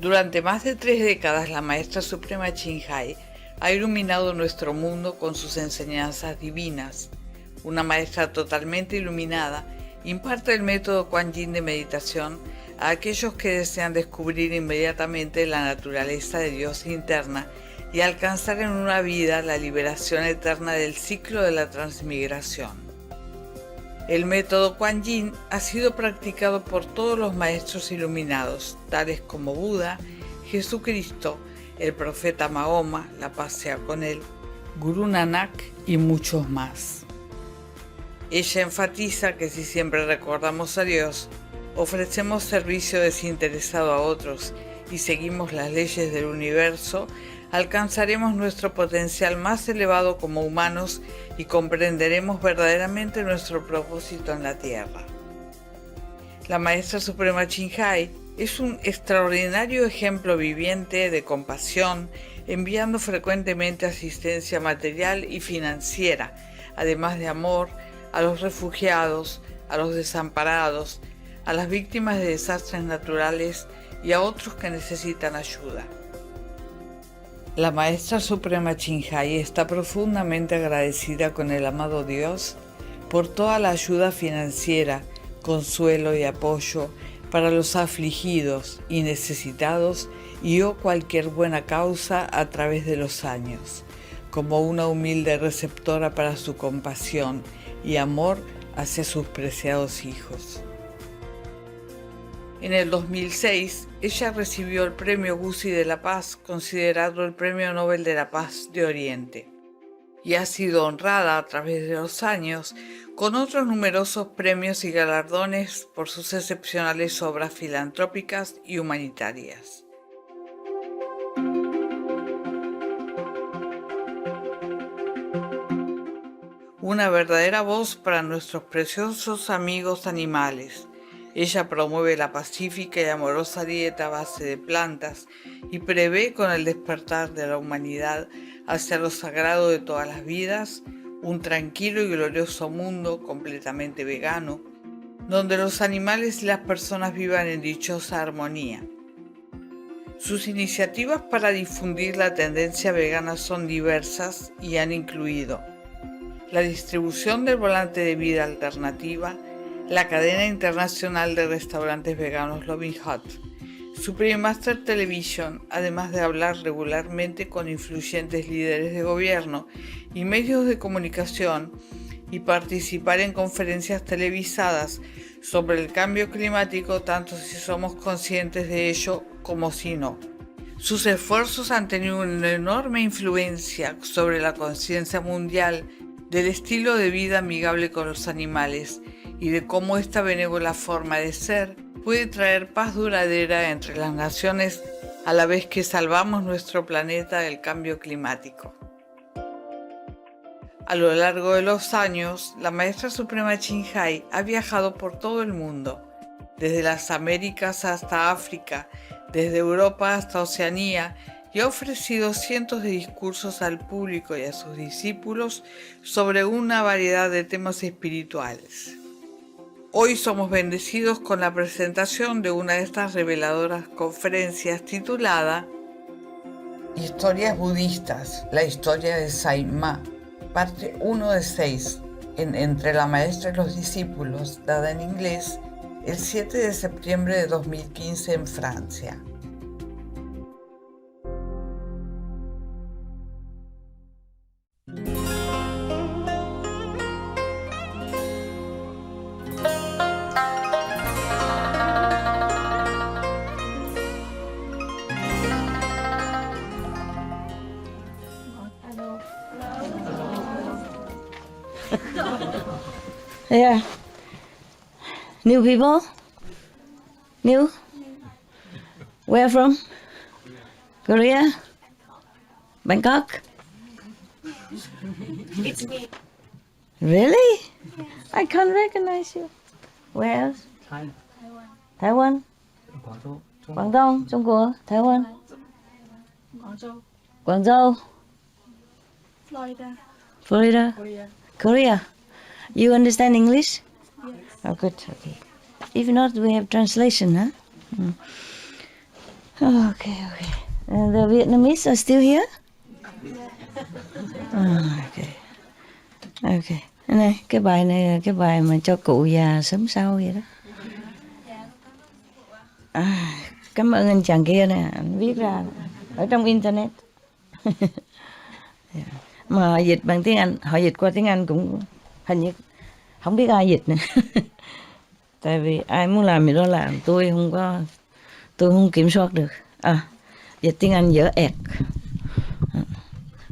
Durante más de 3 décadas, la Maestra Suprema Ching Hai ha iluminado nuestro mundo con sus enseñanzas divinas. Una maestra totalmente iluminada imparte el método Kuan Yin de meditación a aquellos que desean descubrir inmediatamente la naturaleza de Dios interna y alcanzar en una vida la liberación eterna del ciclo de la transmigración. El método Kuan Yin ha sido practicado por todos los maestros iluminados, tales como Buda, Jesucristo, el profeta Mahoma, la paz sea con él, Gurú Nanak y muchos más. Ella enfatiza que si siempre recordamos a Dios, ofrecemos servicio desinteresado a otros y seguimos las leyes del universo, alcanzaremos nuestro potencial más elevado como humanos y comprenderemos verdaderamente nuestro propósito en la Tierra. La Maestra Suprema Ching Hai es un extraordinario ejemplo viviente de compasión, enviando frecuentemente asistencia material y financiera, además de amor, a los refugiados, a los desamparados, a las víctimas de desastres naturales y a otros que necesitan ayuda. La Maestra Suprema Ching Hai está profundamente agradecida con el amado Dios por toda la ayuda financiera, consuelo y apoyo para los afligidos y necesitados y o cualquier buena causa a través de los años, como una humilde receptora para su compasión y amor hacia sus preciados hijos. En el 2006, ella recibió el Premio Gusi de la Paz, considerado el Premio Nobel de la Paz de Oriente, y ha sido honrada a través de los años con otros numerosos premios y galardones por sus excepcionales obras filantrópicas y humanitarias. Una verdadera voz para nuestros preciosos amigos animales. Ella promueve la pacífica y amorosa dieta a base de plantas y prevé con el despertar de la humanidad hacia lo sagrado de todas las vidas, un tranquilo y glorioso mundo completamente vegano, donde los animales y las personas vivan en dichosa armonía. Sus iniciativas para difundir la tendencia vegana son diversas y han incluido la distribución del volante de vida alternativa, la cadena internacional de restaurantes veganos Loving Hut, Supreme Master Television, además de hablar regularmente con influyentes líderes de gobierno y medios de comunicación y participar en conferencias televisadas sobre el cambio climático, tanto si somos conscientes de ello como si no. Sus esfuerzos han tenido una enorme influencia sobre la conciencia mundial del estilo de vida amigable con los animales y de cómo esta benévola forma de ser puede traer paz duradera entre las naciones a la vez que salvamos nuestro planeta del cambio climático. A lo largo de los años, la Maestra Suprema Ching Hai ha viajado por todo el mundo, desde las Américas hasta África, desde Europa hasta Oceanía, y ha ofrecido cientos de discursos al público y a sus discípulos sobre una variedad de temas espirituales. Hoy somos bendecidos con la presentación de una de estas reveladoras conferencias titulada Historias budistas, la historia de Sai Ma, parte 1 de 6, entre la maestra y los discípulos, dada en inglés, el 7 de septiembre de 2015 en Francia. Yeah. New people? New? Where from? Korea? Bangkok? It's me. Really? I can't recognize you. Where else? China, Taiwan? Guangzhou, Guangdong, Trung Taiwan? Guangzhou, Guangzhou? Florida, Florida? Korea. Korea? You understand English? Yes. Oh, good. Okay. If not, we have translation, huh? Okay. The Vietnamese are still here? Okay. Này, cái bài này là cái bài mà cho cụ già sớm sau vậy đó. Cảm ơn anh chàng kia nè, anh viết ra ở trong internet. Mà họ dịch bằng tiếng Anh, họ dịch qua tiếng Anh cũng hình như không biết ai dịch nữa. Tại vì ai muốn làm gì đó làm, tôi không kiểm soát được. Dịch tiếng Anh dở ẹt,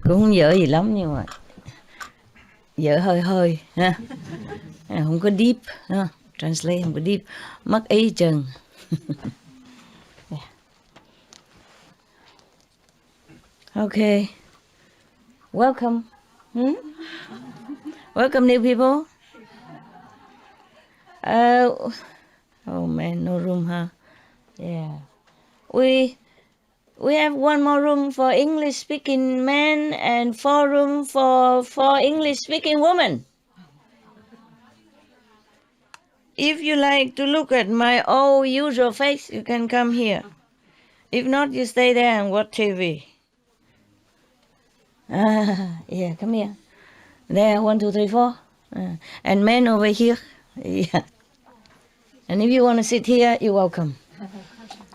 cũng không dở gì lắm nhưng mà dở hơi ha, không có deep, ha. Translate không có deep, mất ý chừng. Okay, welcome. Welcome new people. Oh man, no room, huh? Yeah. We have one more room for English-speaking men and 4 room for English-speaking women. If you like to look at my old usual face, you can come here. If not, you stay there and watch TV. Yeah, come here. There, 1, 2, 3, 4. And men over here. Yeah. And if you want to sit here, you're welcome.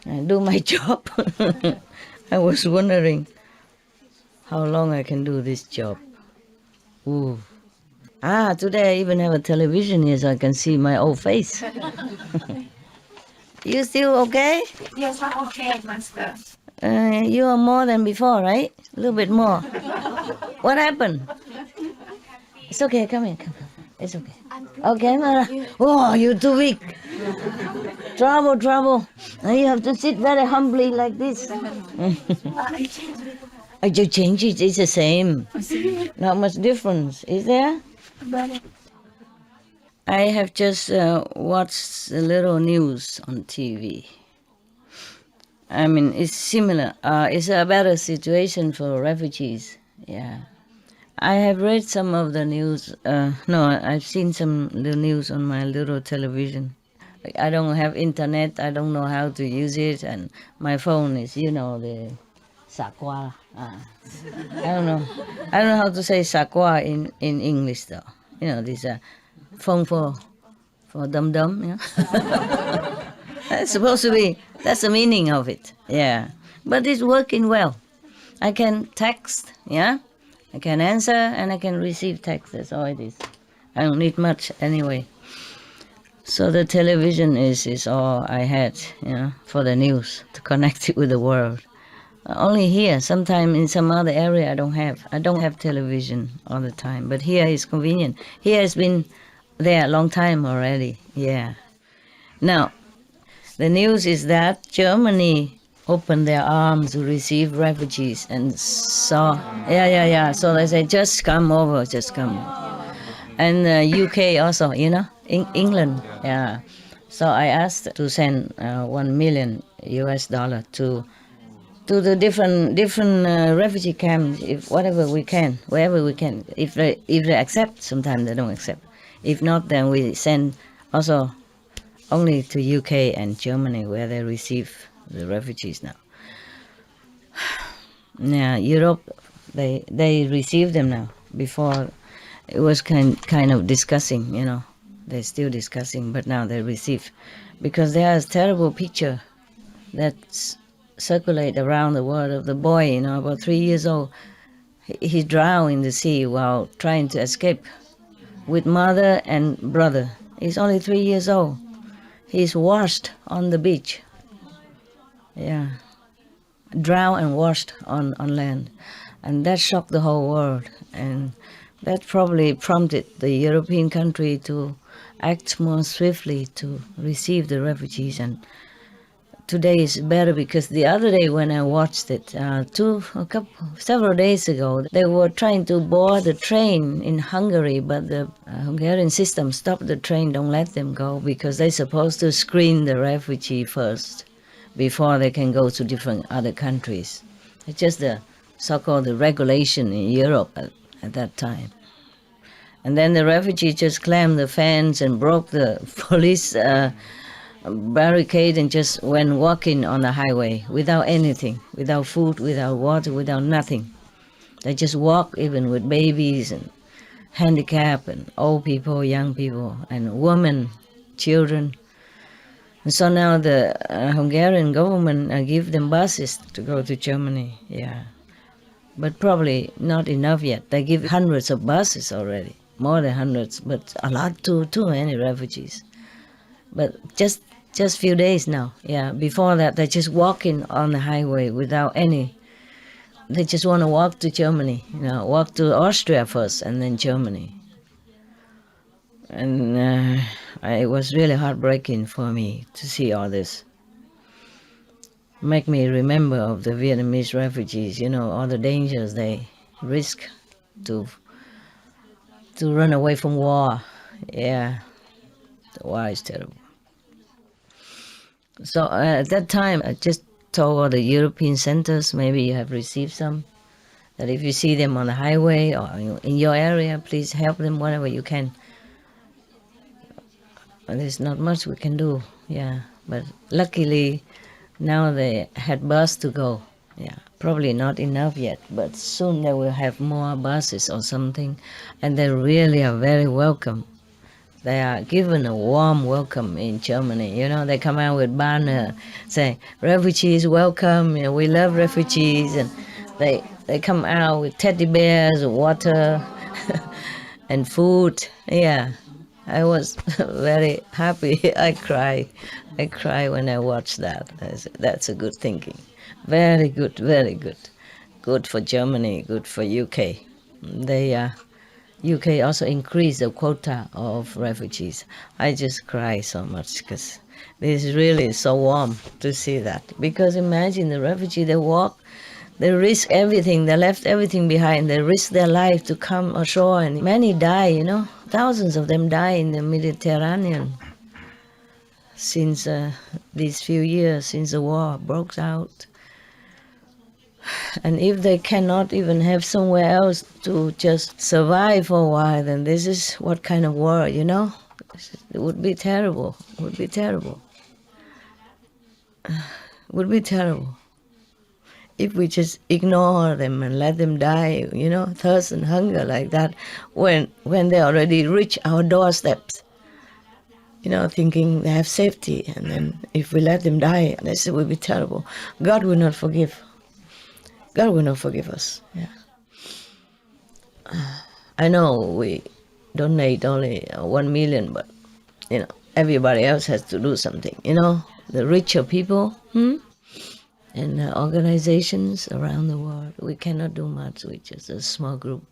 Do my job. I was wondering how long I can do this job. Ooh. Today I even have a television here so I can see my old face. You still okay? Yes, I'm okay, Master. You are more than before, right? A little bit more. What happened? It's okay, come here, come. It's okay. Okay, Mara. Oh, you're too weak. Trouble. Now you have to sit very humbly like this. You change it, it's the same. Not much difference, is there? I have just watched a little news on TV. I mean, it's similar. It's a better situation for refugees. Yeah. I have read some of the news. I've seen some the news on my little television. I don't have internet. I don't know how to use it, and my phone is, the sakwa. I don't know how to say sakwa in English though. This phone for dum-dum. That's supposed to be. That's the meaning of it. Yeah, but it's working well. I can text. Yeah. I can answer and I can receive text. That's all it is. I don't need much anyway. So the television is all I had, for the news, to connect it with the world. Only here. Sometime in some other area I don't have television all the time. But here is convenient. Here has been there a long time already. Yeah. Now, the news is that Germany opened their arms to receive refugees and so they say just come over. And UK also, England, yeah. So I asked to send $1 million to the different refugee camps, wherever we can. If they accept, sometimes they don't accept. If not, then we send also only to UK and Germany, where they receive the refugees now. Yeah, Europe, they receive them now. Before, it was kind of discussing, They're still discussing, but now they receive. Because there's a terrible picture that circulate around the world of the boy, about 3 years old. He drowned in the sea while trying to escape with mother and brother. He's only 3 years old. He's washed on the beach. Yeah, drowned and washed on land. And that shocked the whole world. And that probably prompted the European country to act more swiftly to receive the refugees. And today is better because the other day when I watched it, several days ago, they were trying to board the train in Hungary, but the Hungarian system stopped the train, don't let them go, because they're supposed to screen the refugee first before they can go to different other countries. It's just the so-called the regulation in Europe at that time. And then the refugees just climbed the fence and broke the police barricade and just went walking on the highway without anything, without food, without water, without nothing. They just walk even with babies and handicapped and old people, young people, and women, children. And so now the Hungarian government give them buses to go to Germany, yeah. But probably not enough yet. They give hundreds of buses already, more than hundreds, but a lot too many refugees. But just few days now, yeah. Before that, they're just walking on the highway without any. They just want to walk to Germany, walk to Austria first and then Germany. And it was really heartbreaking for me to see all this. Make me remember of the Vietnamese refugees, all the dangers they risk to run away from war. Yeah, the war is terrible. So at that time, I just told all the European centers, maybe you have received some, that if you see them on the highway or in your area, please help them whatever you can. There's not much we can do, yeah. But luckily, now they had bus to go, yeah. Probably not enough yet, but soon they will have more buses or something, and they really are very welcome. They are given a warm welcome in Germany. They come out with banner saying, "Refugees welcome, we love refugees," and they come out with teddy bears, water, and food, yeah. I was very happy. I cry when I watch that. That's a good thinking. Very good, very good. Good for Germany, good for UK. UK also increased the quota of refugees. I just cry so much because this is really so warm to see that. Because imagine the refugee, they walk, they risk everything, they left everything behind, they risk their life to come ashore, and many die, Thousands of them die in the Mediterranean since these few years, since the war broke out. And if they cannot even have somewhere else to just survive for a while, then this is what kind of war, It would be terrible, would be terrible. Would be terrible if we just ignore them and let them die, thirst and hunger like that, when they already reach our doorsteps, thinking they have safety, and then if we let them die, this would be terrible. God will not forgive. God will not forgive us. Yeah. I know we donate only 1 million, but everybody else has to do something. The richer people. And organizations around the world. We cannot do much with just a small group.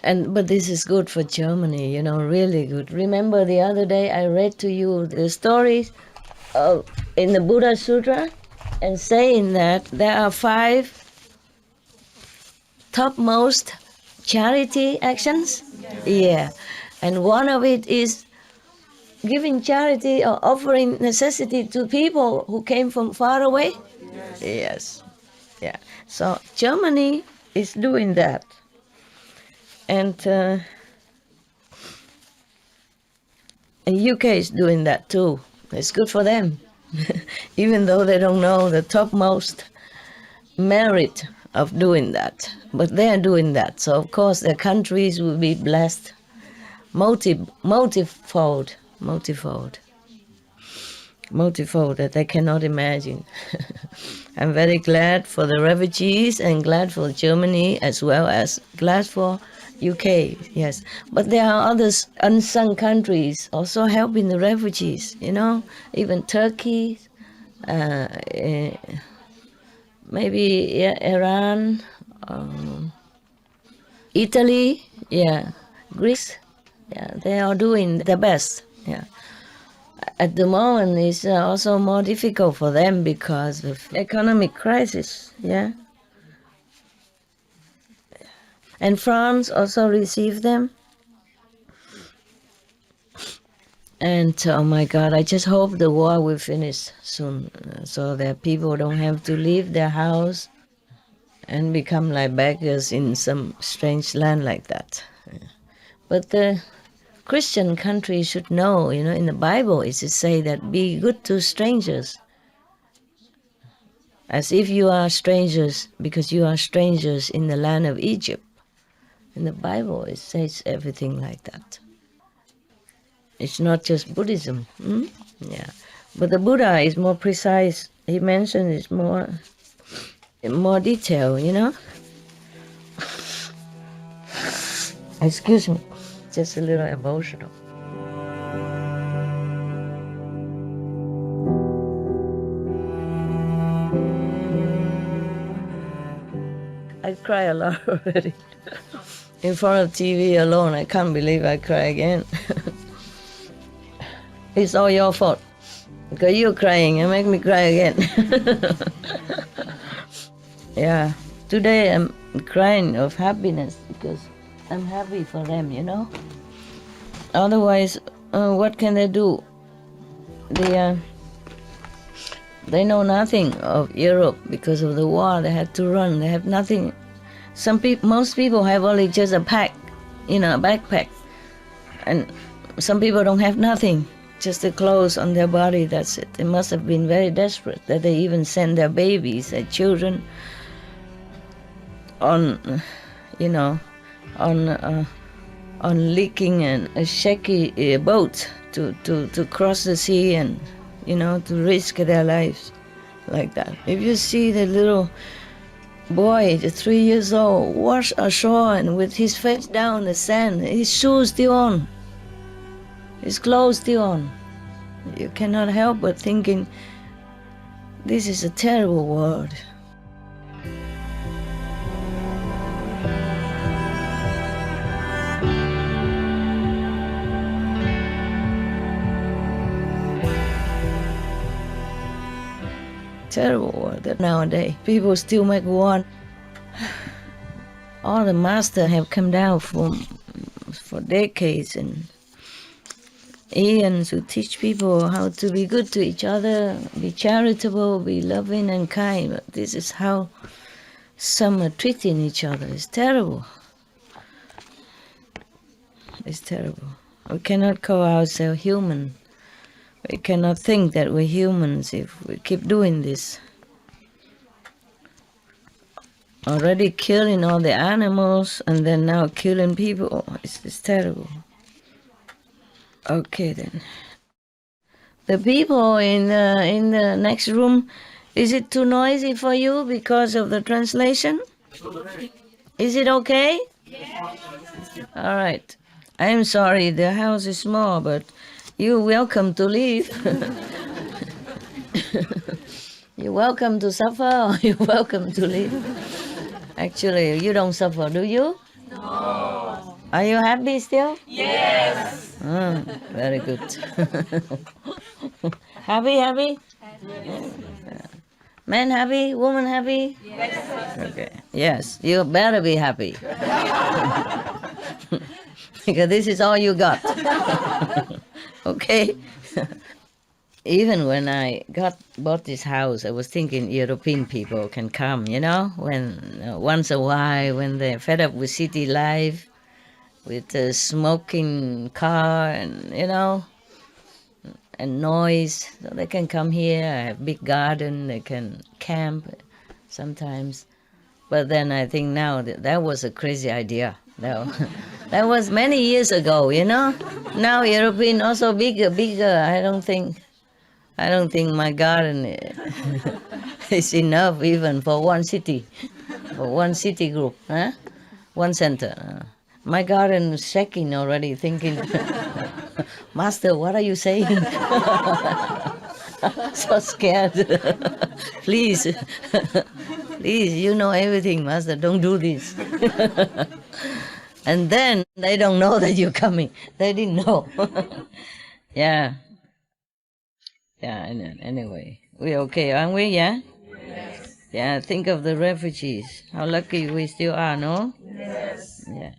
But this is good for Germany, really good. Remember the other day I read to you the stories in the Buddha Sutra, and saying that there are 5 topmost charity actions. Yeah. And one of it is giving charity or offering necessity to people who came from far away? Yes. Yeah. So Germany is doing that. And UK is doing that too. It's good for them. Even though they don't know the topmost merit of doing that. But they are doing that. So of course their countries will be blessed multifold that they cannot imagine. I'm very glad for the refugees and glad for Germany, as well as glad for UK, yes. But there are other unsung countries also helping the refugees, even Turkey, maybe Iran, Italy, Greece. Yeah, they are doing their best. Yeah. At the moment, it's also more difficult for them because of economic crisis. Yeah. And France also received them. And oh my God, I just hope the war will finish soon, so that people don't have to leave their house and become like beggars in some strange land like that. But the Christian country should know, in the Bible it say that be good to strangers. As if you are strangers, because you are strangers in the land of Egypt. In the Bible it says everything like that. It's not just Buddhism. Yeah. But the Buddha is more precise. He mentions it's more detail, Excuse me, just a little emotional. I cry a lot already. In front of TV alone, I can't believe I cry again. It's all your fault. Because you're crying, you make me cry again. Yeah, today I'm crying of happiness because I'm happy for them, Otherwise, what can they do? They know nothing of Europe because of the war. They had to run. They have nothing. Most people have only just a pack, a backpack, and some people don't have nothing, just the clothes on their body. That's it. They must have been very desperate that they even send their babies, their children, on leaking and a shaky boat to cross the sea and to risk their lives like that. If you see the little boy, 3 years old, wash ashore and with his face down the sand, his shoes still on, his clothes still on, you cannot help but thinking, this is a terrible world. Terrible world that nowadays people still make war. All the masters have come down for decades and eons to teach people how to be good to each other, be charitable, be loving and kind. But this is how some are treating each other. It's terrible. It's terrible. We cannot call ourselves human. We cannot think that we're humans if we keep doing this. Already killing all the animals and then now killing people. It's terrible. Okay then. The people in the next room, is it too noisy for you because of the translation? Is it okay? Yes. All right. I'm sorry, the house is small, but you're welcome to leave. You're welcome to suffer or you're welcome to leave. Actually, you don't suffer, do you? No. Are you happy still? Yes. Very good. Happy? Happy. Man happy? Woman happy? Yes. Okay. Yes, you better be happy. Because this is all you got. Okay? Even when I bought this house, I was thinking European people can come, when once a while, when they're fed up with city life, with a smoking car and, and noise. So they can come here. I have big garden. They can camp sometimes. But then I think now that was a crazy idea. That was many years ago, Now European also bigger. I don't think my garden is enough even for one city group, huh? One center. My garden is shaking already, thinking, Master, what are you saying? So scared. Please, you know everything, Master, don't do this. And then they don't know that you're coming. They didn't know. Yeah. Yeah, anyway. We're okay, aren't we, yeah? Yes. Yeah, think of the refugees. How lucky we still are, no? Yes. Yeah.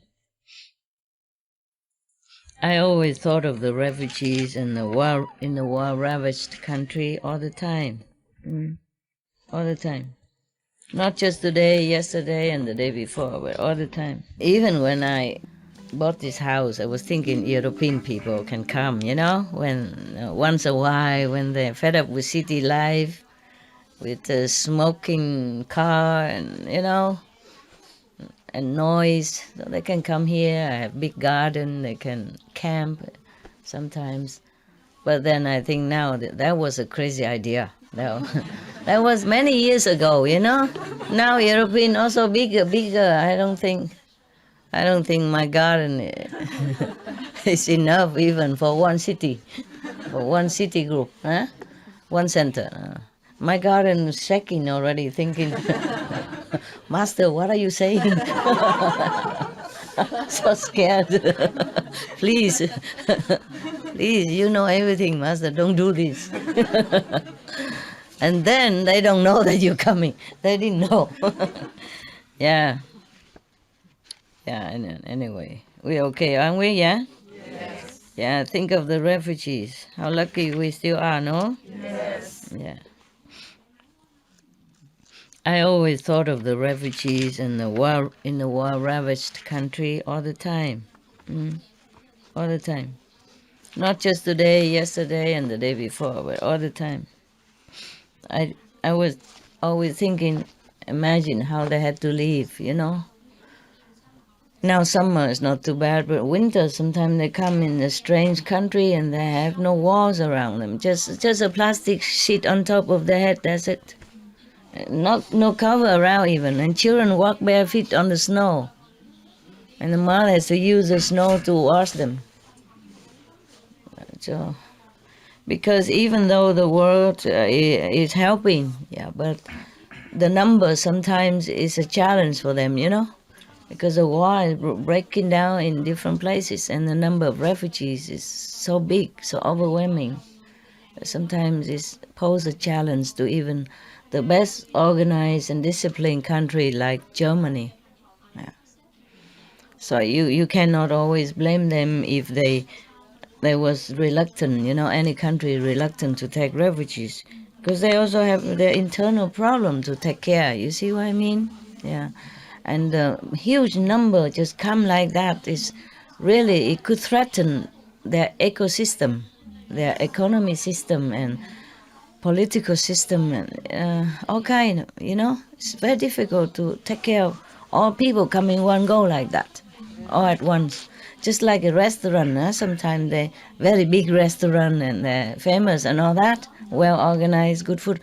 I always thought of the refugees in the war-ravaged country all the time. All the time. Not just today, yesterday, and the day before, but all the time. Even when I bought this house, I was thinking European people can come, when once a while, when they're fed up with city life, with the smoking car and noise, so they can come here. I have big garden, they can camp sometimes. But then I think now that was a crazy idea. That was many years ago, Now European also bigger. I don't think my garden is enough even for one city, group, huh? One center. My garden is shaking already, thinking, Master, what are you saying? So scared. Please, you know everything, Master, don't do this. And then they don't know that you're coming. They didn't know. Yeah. Yeah, anyway, we're okay, aren't we, yeah? Yes. Yeah, think of the refugees. How lucky we still are, no? Yes. Yeah. I always thought of the refugees in the war-ravaged country all the time. All the time. Not just today, yesterday, and the day before, but all the time. I was always thinking, imagine how they had to live, Now summer is not too bad, but winter, sometimes they come in a strange country and they have no walls around them. Just a plastic sheet on top of their head, that's it. No cover around even. And children walk bare feet on the snow. And the mother has to use the snow to wash them. So, because even though the world is helping, but the number sometimes is a challenge for them, because the war is breaking down in different places and the number of refugees is so big, so overwhelming. Sometimes it poses a challenge to even the best organized and disciplined country like Germany. Yeah. So you cannot always blame them if they was reluctant, any country reluctant to take refugees, because they also have their internal problem to take care. You see what I mean? Yeah. And a huge number just come like that is really, it could threaten their ecosystem, their economy system and political system and all kind, It's very difficult to take care of all people coming one go like that, all at once. Just like a restaurant, sometimes they very big restaurant and they're famous and all that, well organized, good food.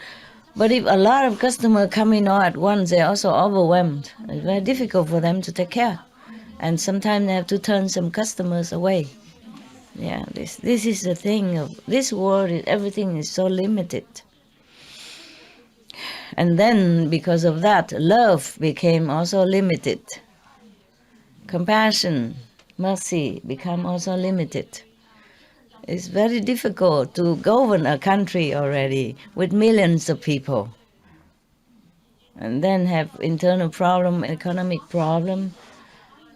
But if a lot of customers come in all at once, they're also overwhelmed. It's very difficult for them to take care. And sometimes they have to turn some customers away. Yeah, this is the thing of this world. Everything is so limited. And then because of that, love became also limited. Compassion, mercy become also limited. It's very difficult to govern a country already with millions of people. And then have internal problem, economic problem,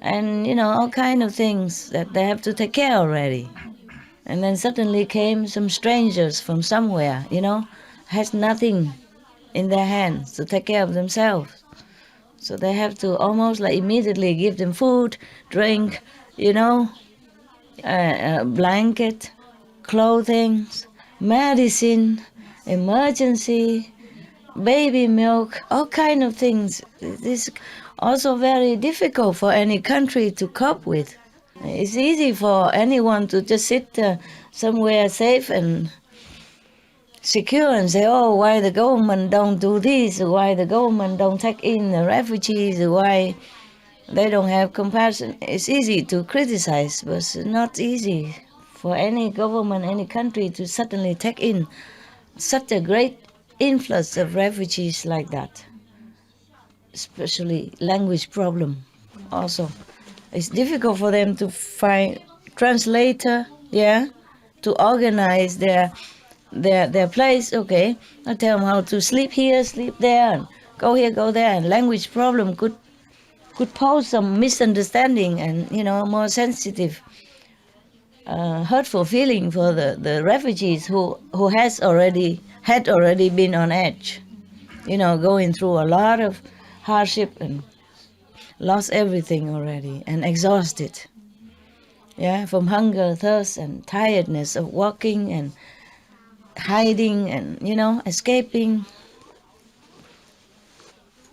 and all kind of things that they have to take care already. And then suddenly came some strangers from somewhere, has nothing in their hands to take care of themselves. So they have to almost like immediately give them food, drink, a blanket, clothing, medicine, emergency, baby milk, all kind of things. This is also very difficult for any country to cope with. It's easy for anyone to just sit somewhere safe and secure and say, oh, why the government don't do this, why the government don't take in the refugees, why they don't have compassion. It's easy to criticize, but it's not easy for any government, any country to suddenly take in such a great influx of refugees like that. Especially language problem also. It's difficult for them to find translator, to organize their place. Okay, I tell them how to sleep here, sleep there, and go here, go there. And language problem could pose some misunderstanding and more sensitive, hurtful feeling for the refugees who had already been on edge, going through a lot of hardship and lost everything already and exhausted. Yeah, from hunger, thirst, and tiredness of walking and hiding and, escaping.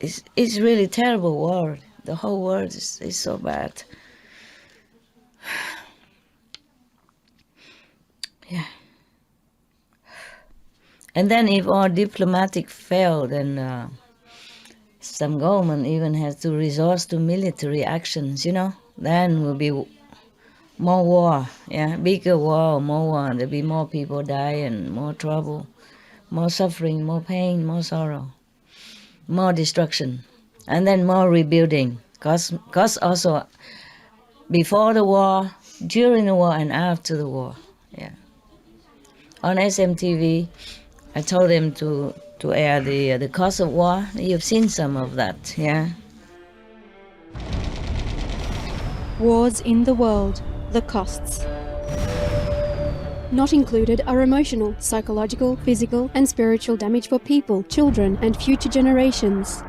It's really terrible world. The whole world is so bad. Yeah. And then if our diplomatic fail, then some government even has to resort to military actions, then will be more war, bigger war, more war. There'll be more people die and more trouble, more suffering, more pain, more sorrow, more destruction, and then more rebuilding. Cause also before the war, during the war, and after the war. Yeah. On SMTV, I told them to air the cost of war. You've seen some of that, yeah. Wars in the world, the costs. Not included are emotional, psychological, physical, and spiritual damage for people, children, and future generations.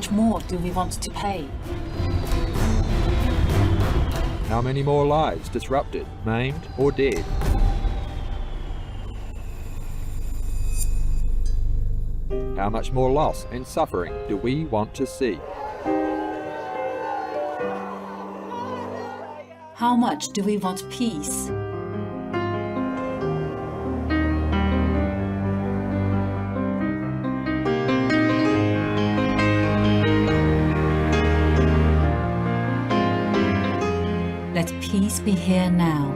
much more do we want to pay? How many more lives disrupted, maimed, or dead? How much more loss and suffering do we want to see? How much do we want peace? Let peace be here now.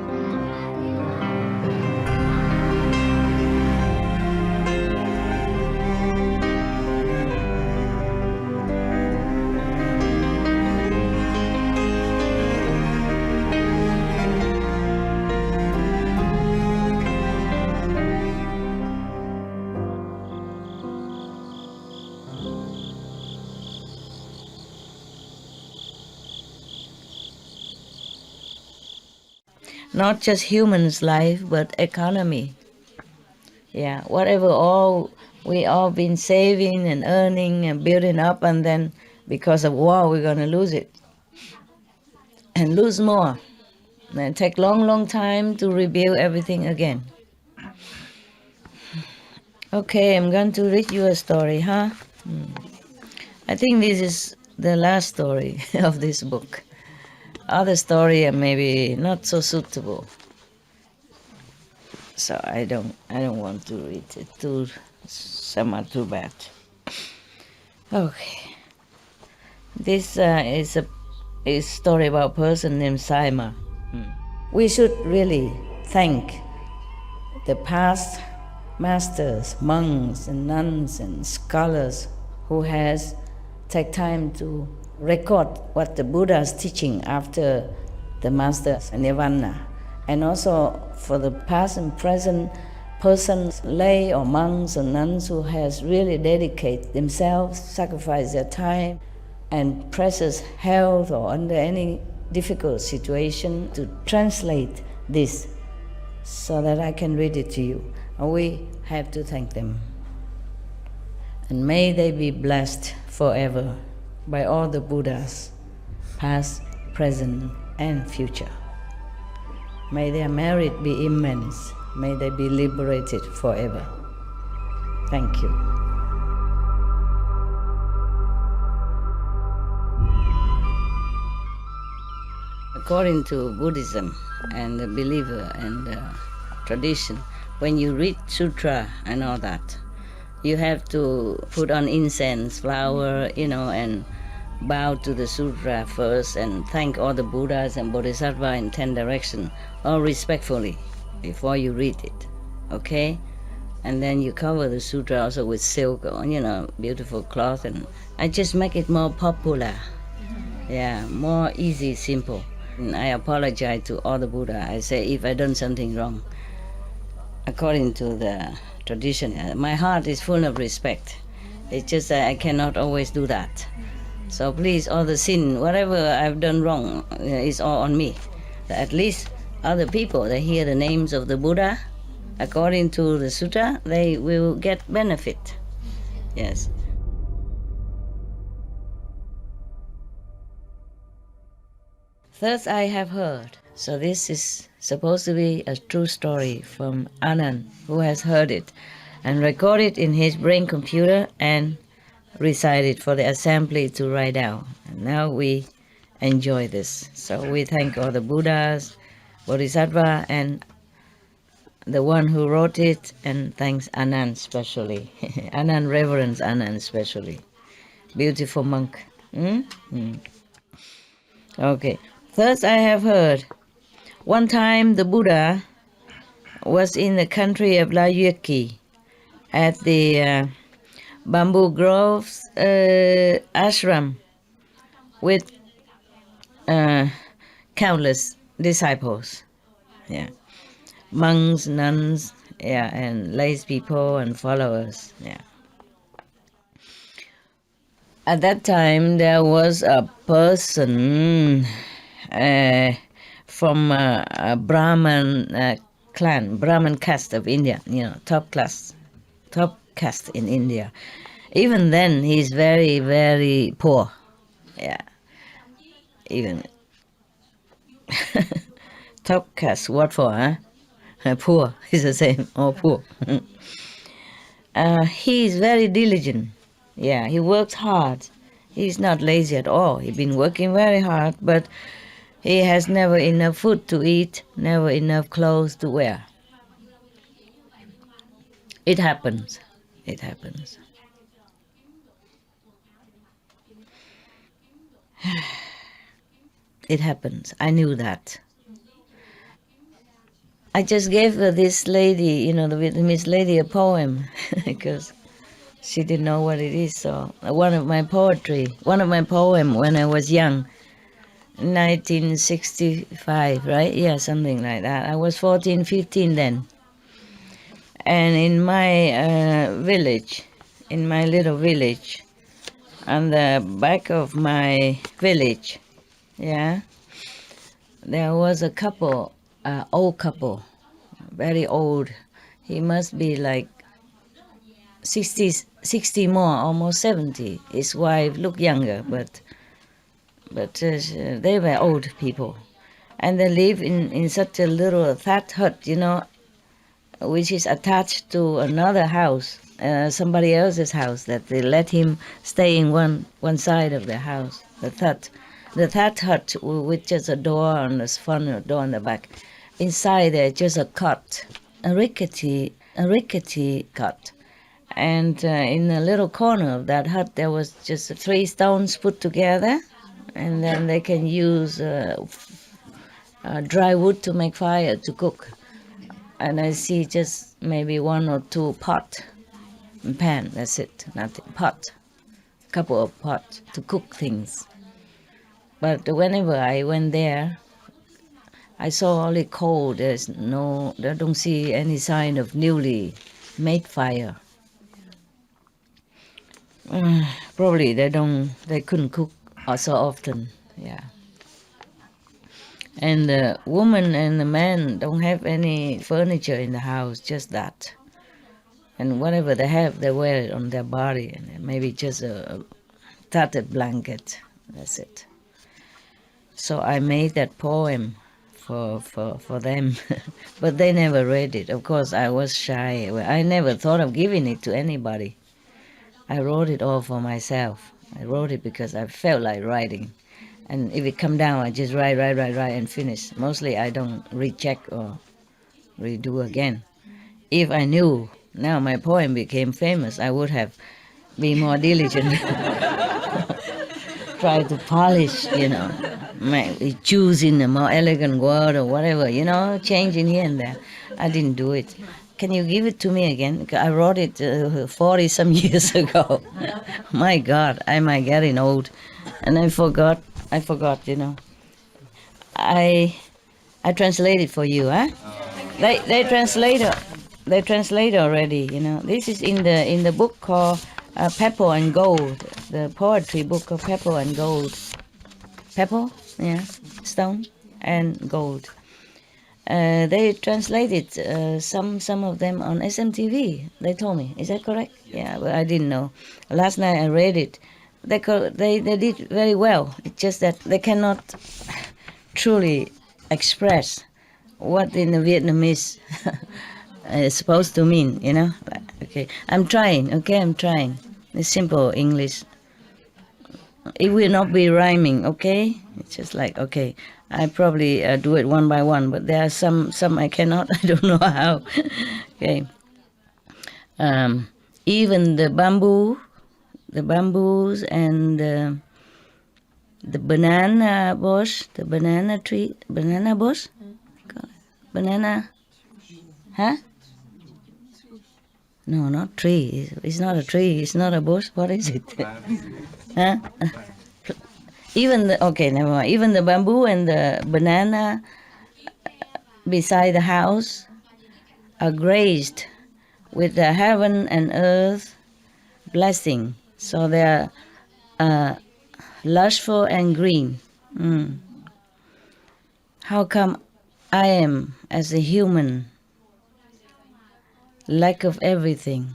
Not just humans' life, but economy. Yeah, whatever we all been saving and earning and building up, and then because of war, we're gonna lose it and lose more. It take long time to rebuild everything again. Okay, I'm going to read you a story, huh? I think this is the last story of this book. Other story are maybe not so suitable, so I don't want to read it. Some are too bad. Okay, this is a story about a person named Sai Ma. We should really thank the past masters, monks and nuns and scholars who has take time to record what the Buddha is teaching after the master's nirvana, and also for the past and present persons, lay or monks or nuns who has really dedicated themselves, sacrificed their time and precious health or under any difficult situation to translate this so that I can read it to you. And we have to thank them. And may they be blessed forever by all the Buddhas, past, present, and future. May their merit be immense. May they be liberated forever. Thank you. According to Buddhism and the believer and the tradition, when you read sutra and all that, you have to put on incense, flower, and bow to the sutra first and thank all the Buddhas and Bodhisattva in 10 directions, all respectfully, before you read it, okay? And then you cover the sutra also with silk or, beautiful cloth, and I just make it more popular. Yeah, more easy, simple. And I apologize to all the Buddha. I say if I done something wrong, according to the tradition, my heart is full of respect. It's just that I cannot always do that. So please, all the sin, whatever I've done wrong, is all on me. At least other people, they hear the names of the Buddha, according to the sutta, they will get benefit. Yes. Thus I have heard. So this is supposed to be a true story from Anand, who has heard it and recorded in his brain computer and recited for the assembly to write down. And now we enjoy this. So we thank all the Buddhas, Bodhisattva, and the one who wrote it, and thanks Anand specially. Anand, reverence Anand especially. Beautiful monk. Okay. Thus I have heard. One time the Buddha was in the country of Layuki at the Bamboo Groves ashram with countless disciples. Yeah. Monks, nuns, and lay people and followers. Yeah. At that time there was a person from a Brahman clan, Brahman caste of India, top caste in India. Even then, he's very, very poor. Yeah. Even top caste, what for, huh? Poor, is the same, or poor. He is very diligent. Yeah, he works hard. He's not lazy at all. He's been working very hard, but he has never enough food to eat, never enough clothes to wear. It happens. It happens. It happens. I knew that. I just gave this lady, the Vietnamese lady, a poem because she didn't know what it is. So one of my poem when I was young, 1965, right? Yeah, something like that. I was 14, 15 then. And in my village, in my little village, on the back of my village, yeah, there was a couple, old couple, very old. He must be like 60 more, almost 70. His wife looked younger, but they were old people. And they live in such a little thatch hut, which is attached to another house, somebody else's house, that they let him stay in one side of the house, the thatch. The thatch hut with just a door on the front and a door on the back. Inside there, just a cot, a rickety cot. And in a little corner of that hut, there was just 3 stones put together, and then they can use dry wood to make fire to cook. And I see just maybe 1 or 2 pot and pan. That's it, nothing. Pot, couple of pots to cook things. But whenever I went there, I saw only coal. I don't see any sign of newly made fire. Probably they couldn't cook so often, yeah. And the woman and the man don't have any furniture in the house, just that. And whatever they have, they wear it on their body, and maybe just a tattered blanket, that's it. So I made that poem for them, but they never read it. Of course, I was shy. I never thought of giving it to anybody. I wrote it all for myself. I wrote it because I felt like writing. And if it come down, I just write and finish. Mostly I don't recheck or redo again. If I knew now my poem became famous, I would have been more diligent. Try to polish, choosing a more elegant word or whatever, changing here and there. I didn't do it. Can you give it to me again? I wrote it 40 some years ago. My God, am I getting old? And I forgot, I translated for you, huh? They translate already, This is in the book called Pepper and Gold, the poetry book of Pepper and Gold. Pepper, yeah, stone and gold. They translated some of them on SMTV. They told me, is that correct? Yeah, but I didn't know. Last night I read it. They did very well. It's just that they cannot truly express what in the Vietnamese is supposed to mean. Okay, I'm trying. It's simple English. It will not be rhyming. Okay, it's just like okay. I probably do it one by one, but there are some I cannot. I don't know how. Okay. Even the bamboos and the banana bush, the banana tree, banana bush, banana, huh? No, not tree. It's not a tree. It's not a bush. What is it? Huh? Never mind. Even the bamboo and the banana beside the house are graced with the heaven and earth blessing. So they are lushful and green. How come I am, as a human, lack of everything?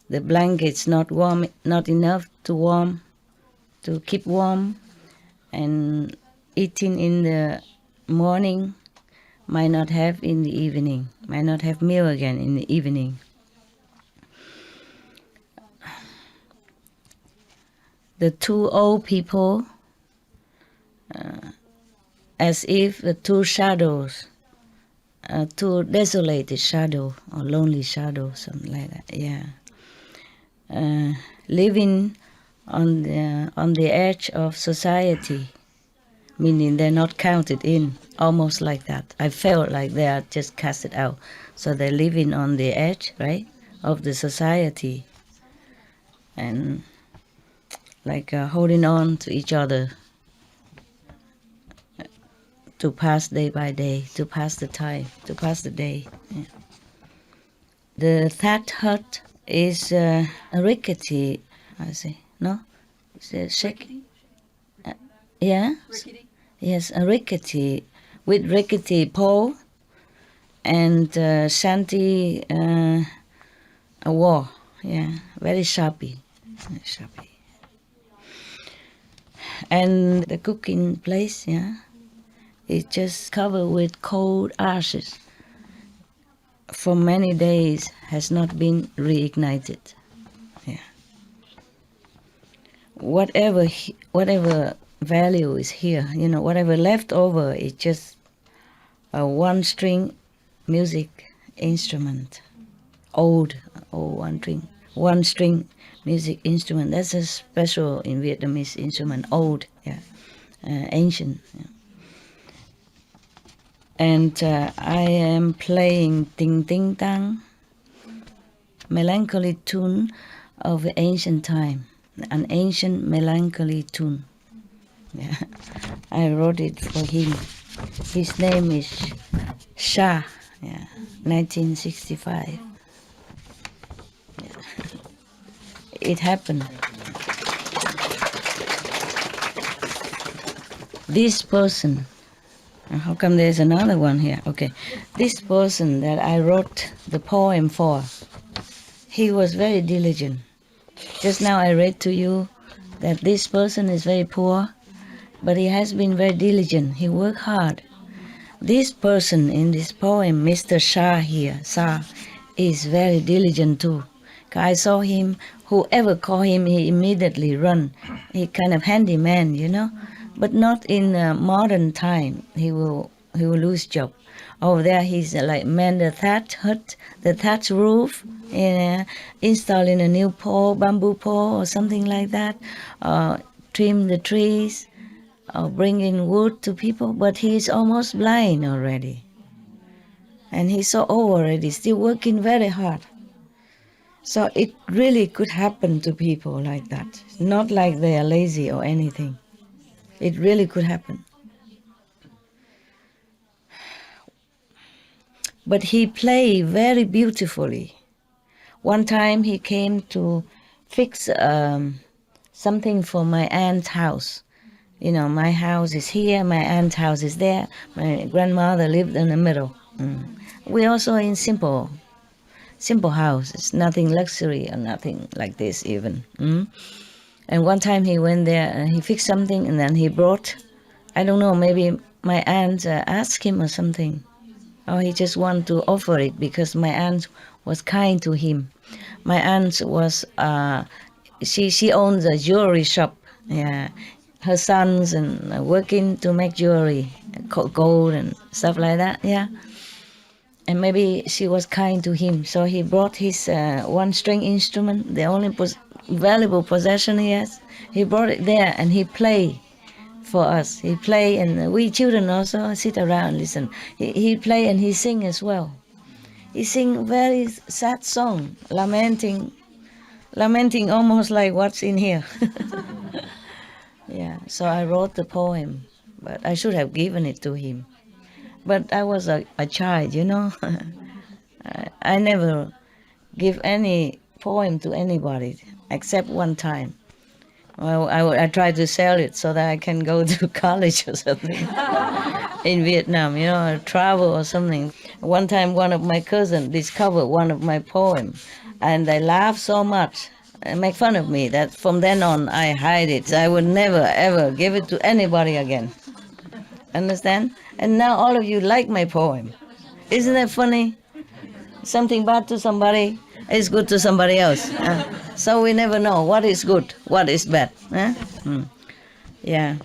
The blanket's not warm, not enough to keep warm, and eating in the morning might not have in the evening, might not have meal again in the evening. The 2 old people, as if the 2 shadows, 2 desolated shadow or lonely shadow, something like that, yeah. Living on the edge of society, meaning they're not counted in, almost like that. I felt like they are just casted out. So they're living on the edge, right, of the society, and like holding on to each other to pass day by day, to pass the time, to pass the day. Yeah. The thatch hut is a rickety, I say, no? It's a shaky. Yeah? Rickety? Yes, a rickety, with rickety pole and shanty a wall. Yeah, very sharpy. And the cooking place, yeah, It's just covered with cold ashes. For many days has not been reignited. Yeah. Whatever value is here, whatever left over is just a one-string music instrument, old one-string music instrument. That's a special in Vietnamese instrument, old, ancient. Yeah. And I am playing Ting Ting Tang, melancholy tune of ancient time, an ancient melancholy tune. Yeah. I wrote it for him. His name is Shah, 1965. Yeah. It happened. This person, how come there's another one here? Okay. This person that I wrote the poem for, he was very diligent. Just now I read to you that this person is very poor, but he has been very diligent. He worked hard. This person in this poem, Mr. Shah here, Shah, is very diligent too. I saw him, whoever called him, he immediately run. He kind of handyman, but not in modern time. He will lose job. Over there, he's like man the thatch hut, the thatch roof, installing a new pole, bamboo pole or something like that, trim the trees, bring in wood to people. But he's almost blind already, and he's so old already, still working very hard. So it really could happen to people like that. Not like they are lazy or anything. It really could happen. But he played very beautifully. One time he came to fix something for my aunt's house. My house is here, my aunt's house is there. My grandmother lived in the middle. We also in simple house. It's nothing luxury or nothing like this even. And one time he went there and he fixed something, and then he brought, I don't know, maybe my aunt asked him or something. Or he just wanted to offer it because my aunt was kind to him. My aunt was, she owns a jewelry shop. Yeah, her sons and working to make jewelry, gold and stuff like that. Yeah. And maybe she was kind to him, so he brought his one-string instrument, the only valuable possession he has. He brought it there and he played for us. He play, and we children also sit around and listen. He play and he sing as well. He sing very sad song, lamenting almost like what's in here. Yeah, so I wrote the poem, but I should have given it to him. But I was a child, I never give any poem to anybody except one time. Well, I tried to sell it so that I can go to college or something in Vietnam, travel or something. One time, one of my cousins discovered one of my poems, and they laughed so much and make fun of me that from then on I hide it. I would never ever give it to anybody again. Understand? And now all of you like my poem. Isn't that funny? Something bad to somebody is good to somebody else. So we never know what is good, what is bad. Yeah.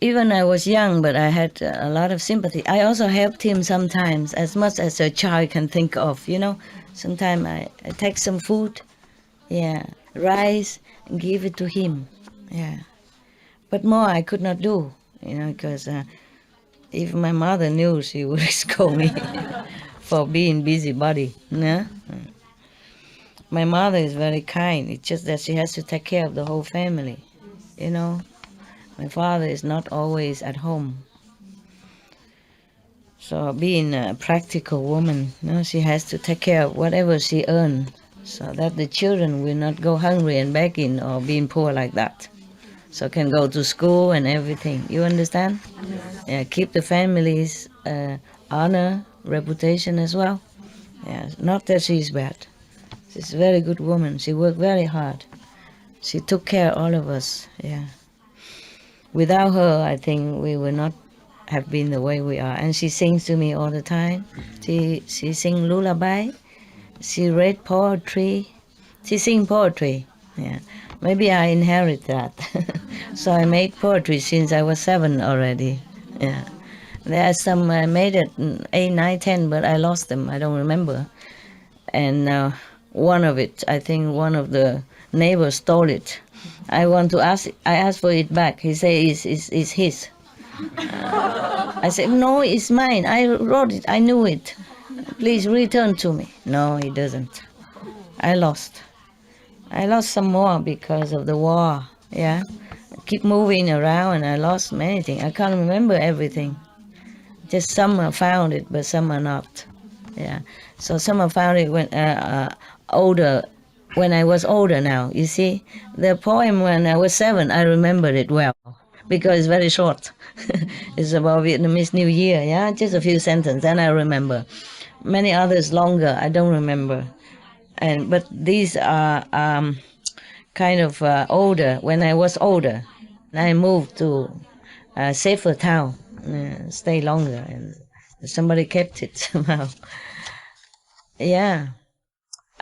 Even I was young, but I had a lot of sympathy. I also helped him sometimes, as much as a child can think of, Sometimes I take some food, rice, and give it to him. Yeah. But more I could not do, because if my mother knew, she would scold me for being busybody. Yeah? My mother is very kind. It's just that she has to take care of the whole family, My father is not always at home. So being a practical woman, she has to take care of whatever she earns so that the children will not go hungry and begging or being poor like that. So can go to school and everything. You understand? Yes. Yeah, keep the family's honor, reputation as well. Yeah, not that she's bad. She's a very good woman. She worked very hard. She took care of all of us. Yeah. Without her, I think we would not have been the way we are. And she sings to me all the time. She sings lullaby. She read poetry. She sings poetry. Yeah, maybe I inherit that. So I made poetry since I was 7 already. Yeah, there are some I made at 8, 9, 10, but I lost them. I don't remember. And one of it, I think one of the neighbors stole it. I asked for it back. He said it's his. I said, no, it's mine. I wrote it. I knew it. Please return to me. No, he doesn't. I lost some more because of the war. Yeah, I keep moving around and I lost many things. I can't remember everything. Just some are found it, but some are not. Yeah, so some are found it when older. When I was older now, you see, the poem when I was 7, I remembered it well because it's very short. It's about Vietnamese New Year, yeah, just a few sentences, and I remember. Many others longer, I don't remember. But these are kind of older. When I was older, I moved to a safer town, stay longer, and somebody kept it somehow. Yeah.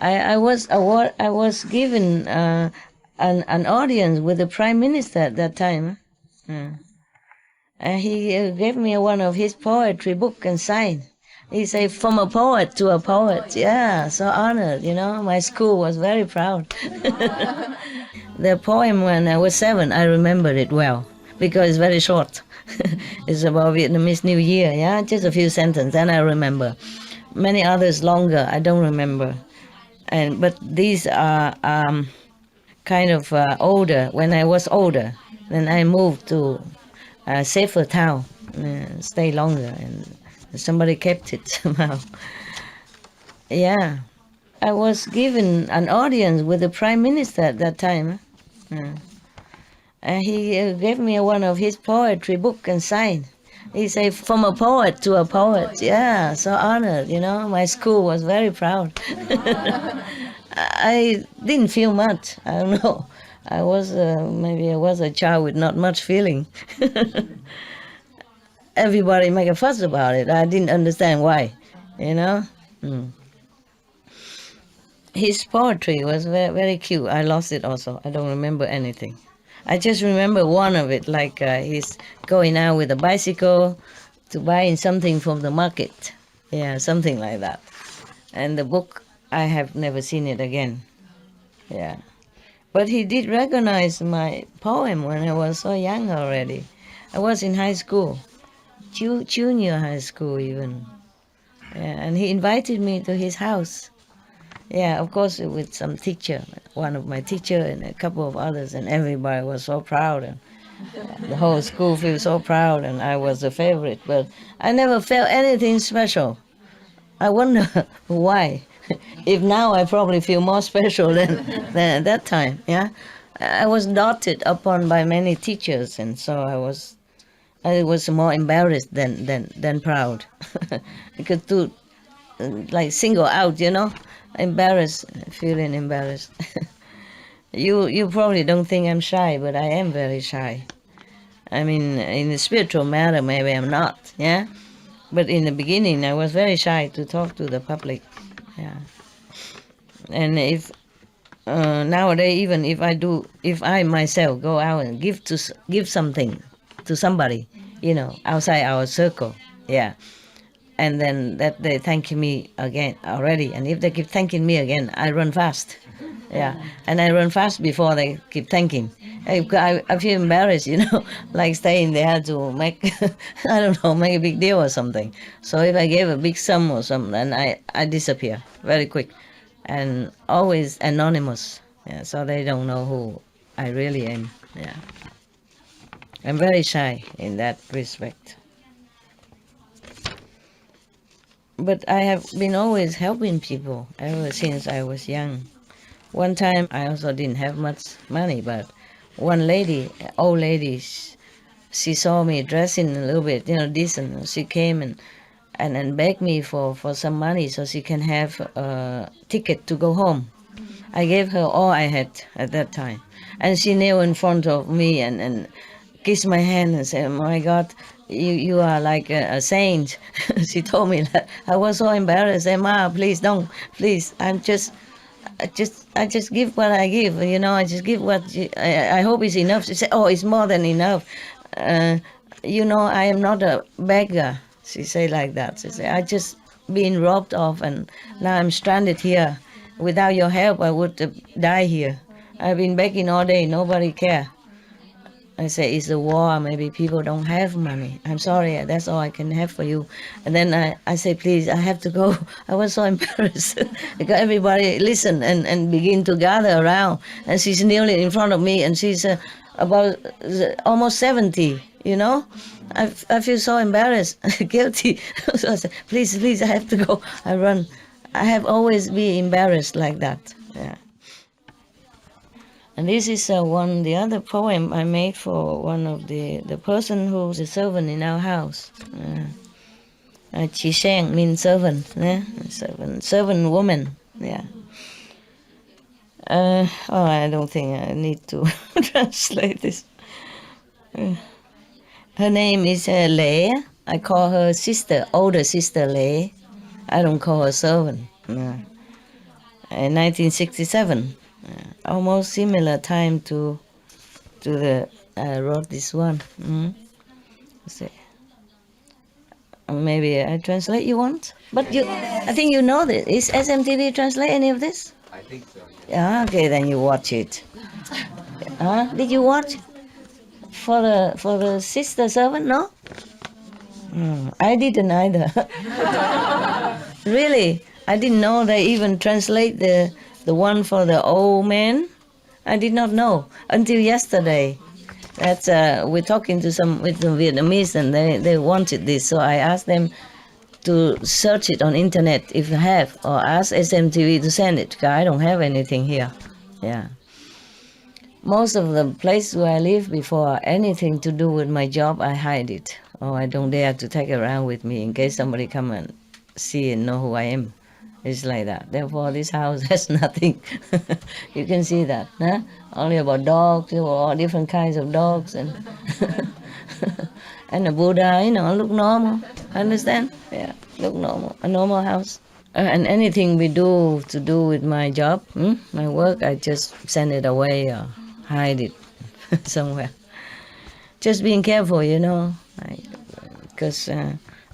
I was given an audience with the Prime Minister at that time. He gave me one of his poetry book and signed. He said, from a poet to a poet. Yeah, so honored, you know. My school was very proud. The poem when I was 7, I remembered it well because it's very short. It's about Vietnamese New Year, yeah, just a few sentences, and I remember. Many others longer, I don't remember. But these are kind of older. When I was older, then I moved to a safer town, stay longer, and somebody kept it somehow. Yeah, I was given an audience with the Prime Minister at that time. He gave me one of his poetry book and signed. He said, from a poet to a poet. Yeah, so honored, you know. My school was very proud. I didn't feel much. I don't know. Maybe I was a child with not much feeling. Everybody make a fuss about it. I didn't understand why, you know. His poetry was very, very cute. I lost it also. I don't remember anything. I just remember one of it, like he's going out with a bicycle to buy something from the market. Yeah, something like that. And the book, I have never seen it again. Yeah. But he did recognize my poem when I was so young already. I was in high school, junior high school even. Yeah, and he invited me to his house. Yeah, of course, with some teacher, one of my teacher and a couple of others, and everybody was so proud, and the whole school feels so proud, and I was the favorite. But I never felt anything special. I wonder why. If now I probably feel more special than at that time. Yeah, I was doted upon by many teachers, and so I was more embarrassed than proud. Because to like single out, you know. Embarrassed, feeling embarrassed. You probably don't think I'm shy, but I am very shy. I mean, in the spiritual matter, maybe I'm not, yeah? But in the beginning, I was very shy to talk to the public, yeah. And if nowadays, even if I myself go out and give something to somebody, you know, outside our circle, yeah, and then that they thank me again already. And if they keep thanking me again, I run fast. Yeah, and I run fast before they keep thanking. I feel embarrassed, you know, like staying there to make, I don't know, make a big deal or something. So if I gave a big sum or something, then I disappear very quick. And always anonymous. Yeah, so they don't know who I really am. Yeah, I'm very shy in that respect. But I have been always helping people ever since I was young. One time I also didn't have much money, but one lady, old lady, she saw me dressing a little bit, you know, decent. She came and begged me for some money so she can have a ticket to go home. I gave her all I had at that time. And she knelt in front of me and kissed my hand and said, "My God, you are like a saint." She told me that. I was so embarrassed. I said, "Ma, please don't, please. I just give what I give. I just give what I hope is enough." She said, "Oh, it's more than enough. I am not a beggar." She said like that. She said, "I just been robbed off, and now I'm stranded here. Without your help, I would die here. I've been begging all day. Nobody care." I say, "It's a war. Maybe people don't have money. I'm sorry. That's all I can have for you." And then I say, "Please, I have to go." I was so embarrassed because everybody listened and begin to gather around. And she's kneeling in front of me, and she's about almost 70, I feel so embarrassed, guilty. So I said, please, I have to go. I run. I have always been embarrassed like that. Yeah. And this is the other poem I made for one of the person who's a servant in our house. Chi Sheng means servant, servant woman. Yeah. I don't think I need to translate this. Her name is Lei. I call her sister, older sister Lei. I don't call her servant. In 1967, almost similar time to I wrote this one. See. Maybe I translate you want? But I think you know this. Is SMTV translate any of this? I think so. Yeah, okay, then you watch it. Did you watch for the sister servant? No. I didn't either. Really, I didn't know they even translate the one for the old man. I did not know until yesterday. That's we're talking with some Vietnamese, and they wanted this, so I asked them to search it on internet if you have, or ask SMTV to send it, because I don't have anything here. Yeah. Most of the places where I lived before, anything to do with my job, I hide it, or I don't dare to take it around with me in case somebody come and see and know who I am. It's like that. Therefore, this house has nothing. You can see that, huh? Only about dogs, all different kinds of dogs, and and the Buddha, look normal. Understand? Yeah, look normal. A normal house. And anything we do to do with my job, my work, I just send it away or hide it somewhere. Just being careful, because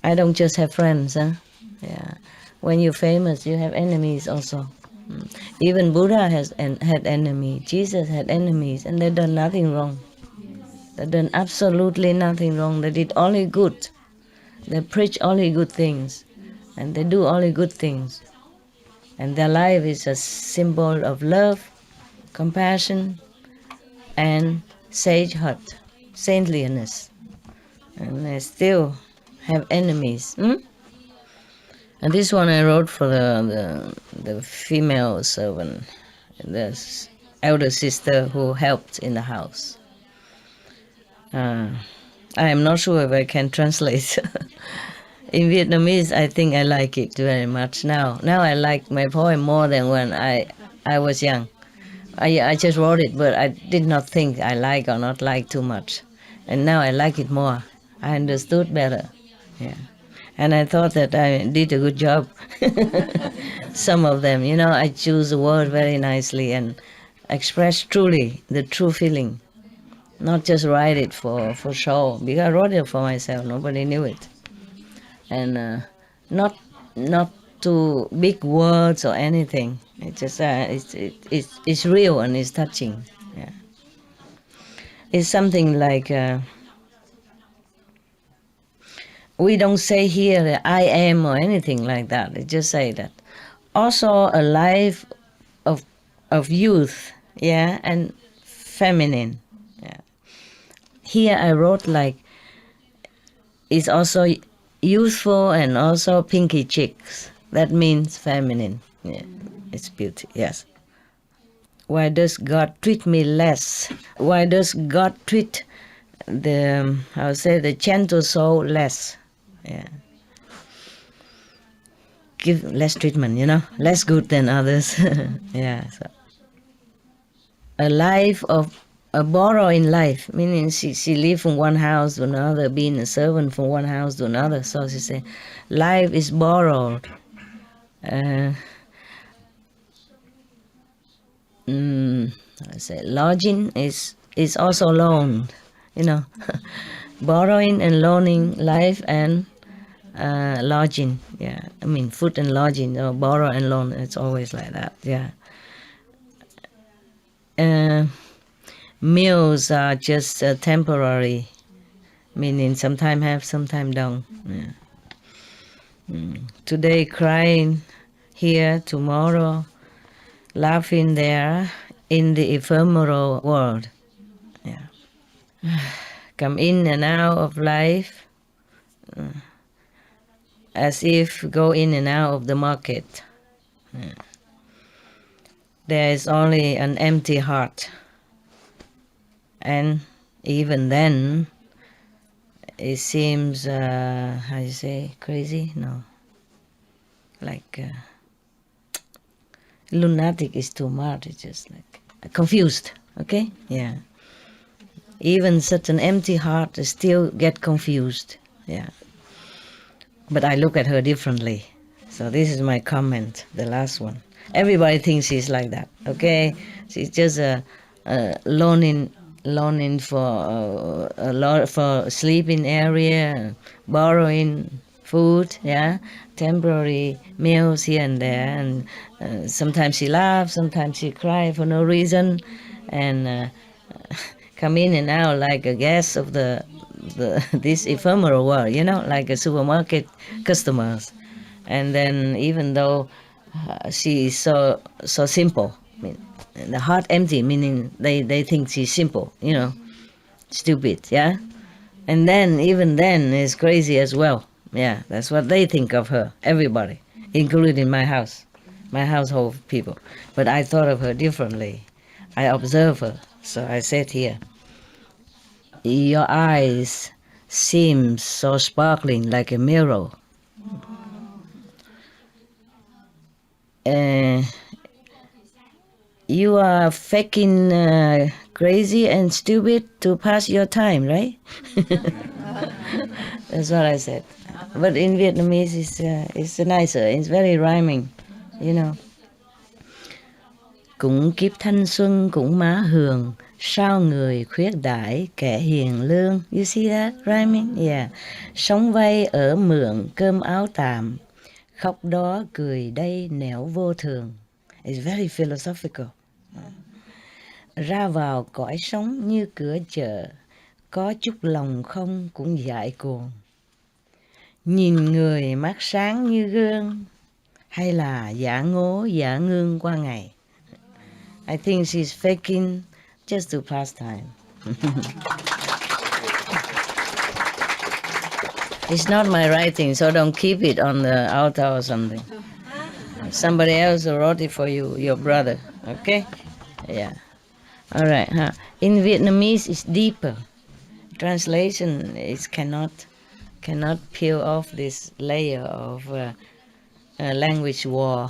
I don't just have friends, huh? Yeah. When you're famous, you have enemies also. Even Buddha had enemies. Jesus had enemies, and they done nothing wrong. They done absolutely nothing wrong. They did only good. They preach only good things, and they do only good things. And their life is a symbol of love, compassion, and sagehood, saintliness. And they still have enemies. And this one I wrote for the female servant, the elder sister who helped in the house. I am not sure if I can translate. In Vietnamese, I think I like it very much now. Now I like my poem more than when I was young. I just wrote it, but I did not think I like or not like too much. And now I like it more. I understood better. Yeah. And I thought that I did a good job. Some of them, I choose the word very nicely and express truly the true feeling. Not just write it for show, because I wrote it for myself. Nobody knew it. And not too big words or anything. It's just it's real and it's touching. Yeah. It's something like we don't say here that I am or anything like that. It just say that. Also a life of youth, yeah, and feminine. Yeah. Here I wrote like it's also youthful and also pinky cheeks. That means feminine. Yeah, it's beauty. Yes. Why does God treat me less? Why does God treat the gentle soul less? Yeah. Give less treatment, less good than others. Yeah. So. A life of borrow in life, meaning she live from one house to another, being a servant from one house to another. So she say, life is borrowed. I say lodging is also loaned. Borrowing and loaning, life and lodging. Yeah, I mean food and lodging. Borrow and loan. It's always like that. Yeah. Meals are just temporary, meaning sometime have, sometime don't. Yeah. Today crying here, tomorrow laughing there, in the ephemeral world. Yeah. Come in and out of life as if go in and out of the market. Yeah. There is only an empty heart. And even then, it seems, how you say, crazy? No. Like, lunatic is too much. It's just like confused, okay? Yeah. Even such an empty heart still get confused, yeah. But I look at her differently. So this is my comment, the last one. Everybody thinks she's like that, okay? She's just loaning for sleeping area, borrowing food, yeah, temporary meals here and there, and sometimes she laughs, sometimes she cries for no reason, and come in and out like a guest of this ephemeral world, like a supermarket customers. And then even though she is so simple, I mean, the heart empty, meaning they think she's simple, stupid, yeah? And then, even then, is crazy as well. Yeah, that's what they think of her, everybody, including my household people. But I thought of her differently. I observe her, so I said here, your eyes seem so sparkling like a mirror. You are faking crazy and stupid to pass your time, right? That's what I said. But in Vietnamese, it's nicer. It's very rhyming, Cũng kiếp thanh xuân cũng má hường, sao người khuyết đãi kẻ hiền lương. You see that rhyming? Yeah. Sống vay ở mượn cơm áo tạm, khóc đó cười đây nẻo vô thường. It's very philosophical. Ra vào cõi sống như cửa chợ, có chút lòng không cũng dại cuồng. Nhìn người mắt sáng như gương, hay là giả ngố giả ngương qua ngày. I think she's faking just to pass time. It's not my writing, so don't keep it on the altar or something. Somebody else wrote it for you, your brother, okay? Yeah. All right. Huh? In Vietnamese, it's deeper. Translation is cannot peel off this layer of language war.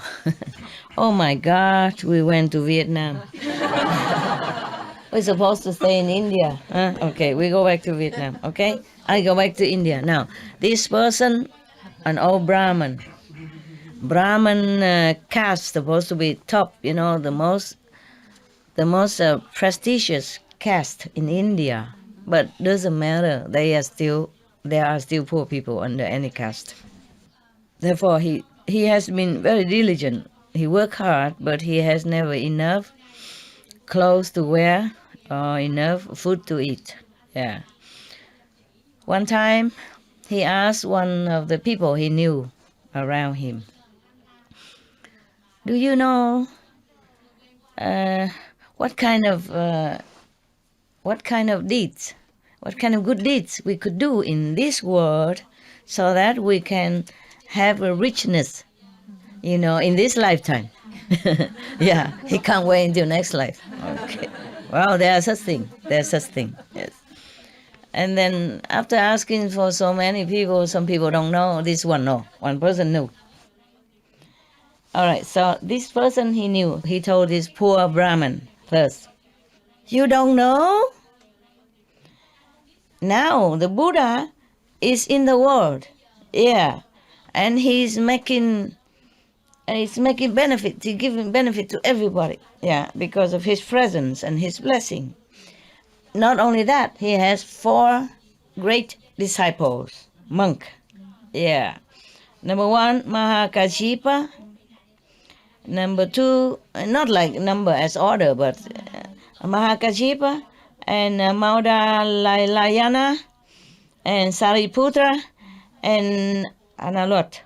Oh my God, we went to Vietnam. We're supposed to stay in India. Huh? Okay, we go back to Vietnam. Okay, I go back to India now. This person, an old Brahmin. Brahmin caste supposed to be top. The most prestigious caste in India. But doesn't matter. There are still poor people under any caste. Therefore, he has been very diligent. He worked hard, but he has never enough clothes to wear or enough food to eat. Yeah. One time, he asked one of the people he knew around him, "Do you know what kind of deeds, what kind of good deeds we could do in this world, so that we can have a richness, in this lifetime?" Yeah, he can't wait until next life. Okay. Well, there's such thing. Yes. And then after asking for so many people, some people don't know. This one, no. One person knew. All right, so this person he knew. He told this poor Brahmin first, You don't know? Now the Buddha is in the world, yeah, and he's making benefit. He's giving benefit to everybody, yeah, because of his presence and his blessing. Not only that, he has 4 great disciples, monk, yeah. Number 1, Mahakashipa. Number 2, not like number as order, but Mahakashipa and Maudgalayana and Sariputra and Analut.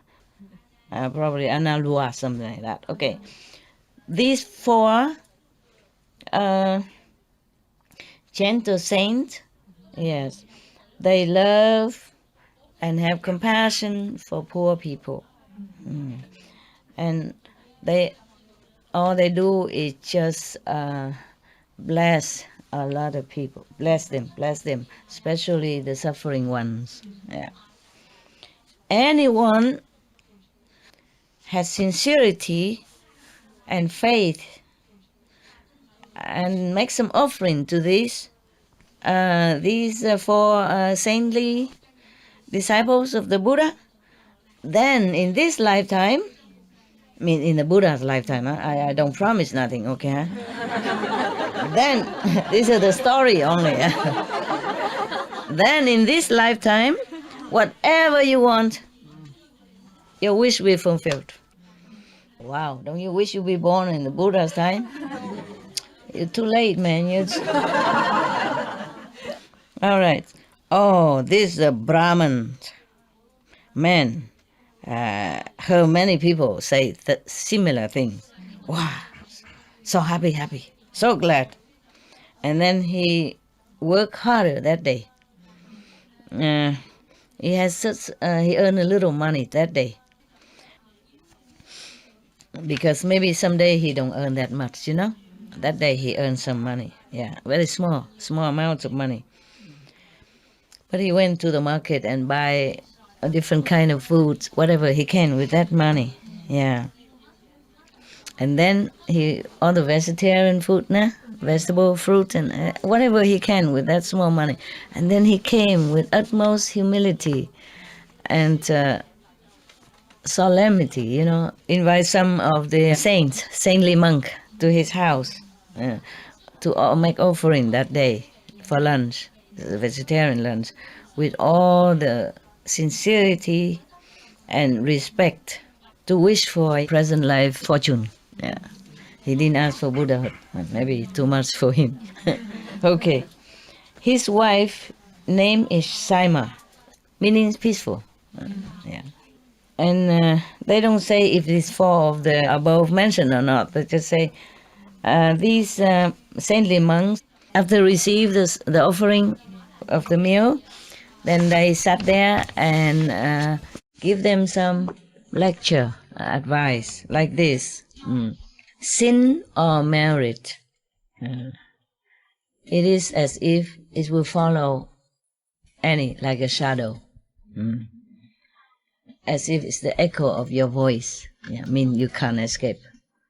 Probably Analua, something like that. Okay. These 4 gentle saints, yes, they love and have compassion for poor people. And all they do is just bless a lot of people. Bless them, especially the suffering ones. Yeah. Anyone has sincerity and faith and make some offering to these 4 saintly disciples of the Buddha, then in this lifetime, I mean in the Buddha's lifetime, I don't promise nothing, okay? Then, this is the story only. Then in this lifetime, whatever you want, your wish will be fulfilled. Wow, don't you wish you be born in the Buddha's time? You're too late, man. All right. Oh, this is a Brahmin man. Heard many people say similar things. Wow, so happy, so glad. And then he worked harder that day. He earned a little money that day. Because maybe someday he don't earn that much, you know? That day he earned some money. Yeah, very small amounts of money. But he went to the market and buy a different kind of foods, whatever he can with that money. Yeah. And then all the vegetarian food, vegetable, fruit, and whatever he can with that small money. And then he came with utmost humility and solemnity, you know, invite some of the saintly monk to his house to make offering that day for lunch, the vegetarian lunch, with all the sincerity and respect to wish for a present life fortune. Yeah, he didn't ask for Buddhahood, maybe too much for him. Okay, his wife name is Sai Ma, meaning peaceful. Yeah. And they don't say if it's 4 of the above mentioned or not. They just say these saintly monks, after receive the offering of the meal, then they sat there and give them some lecture, advice, like this. Sin or merit, it is as if it will follow any, like a shadow. As if it's the echo of your voice. Yeah, I mean you can't escape.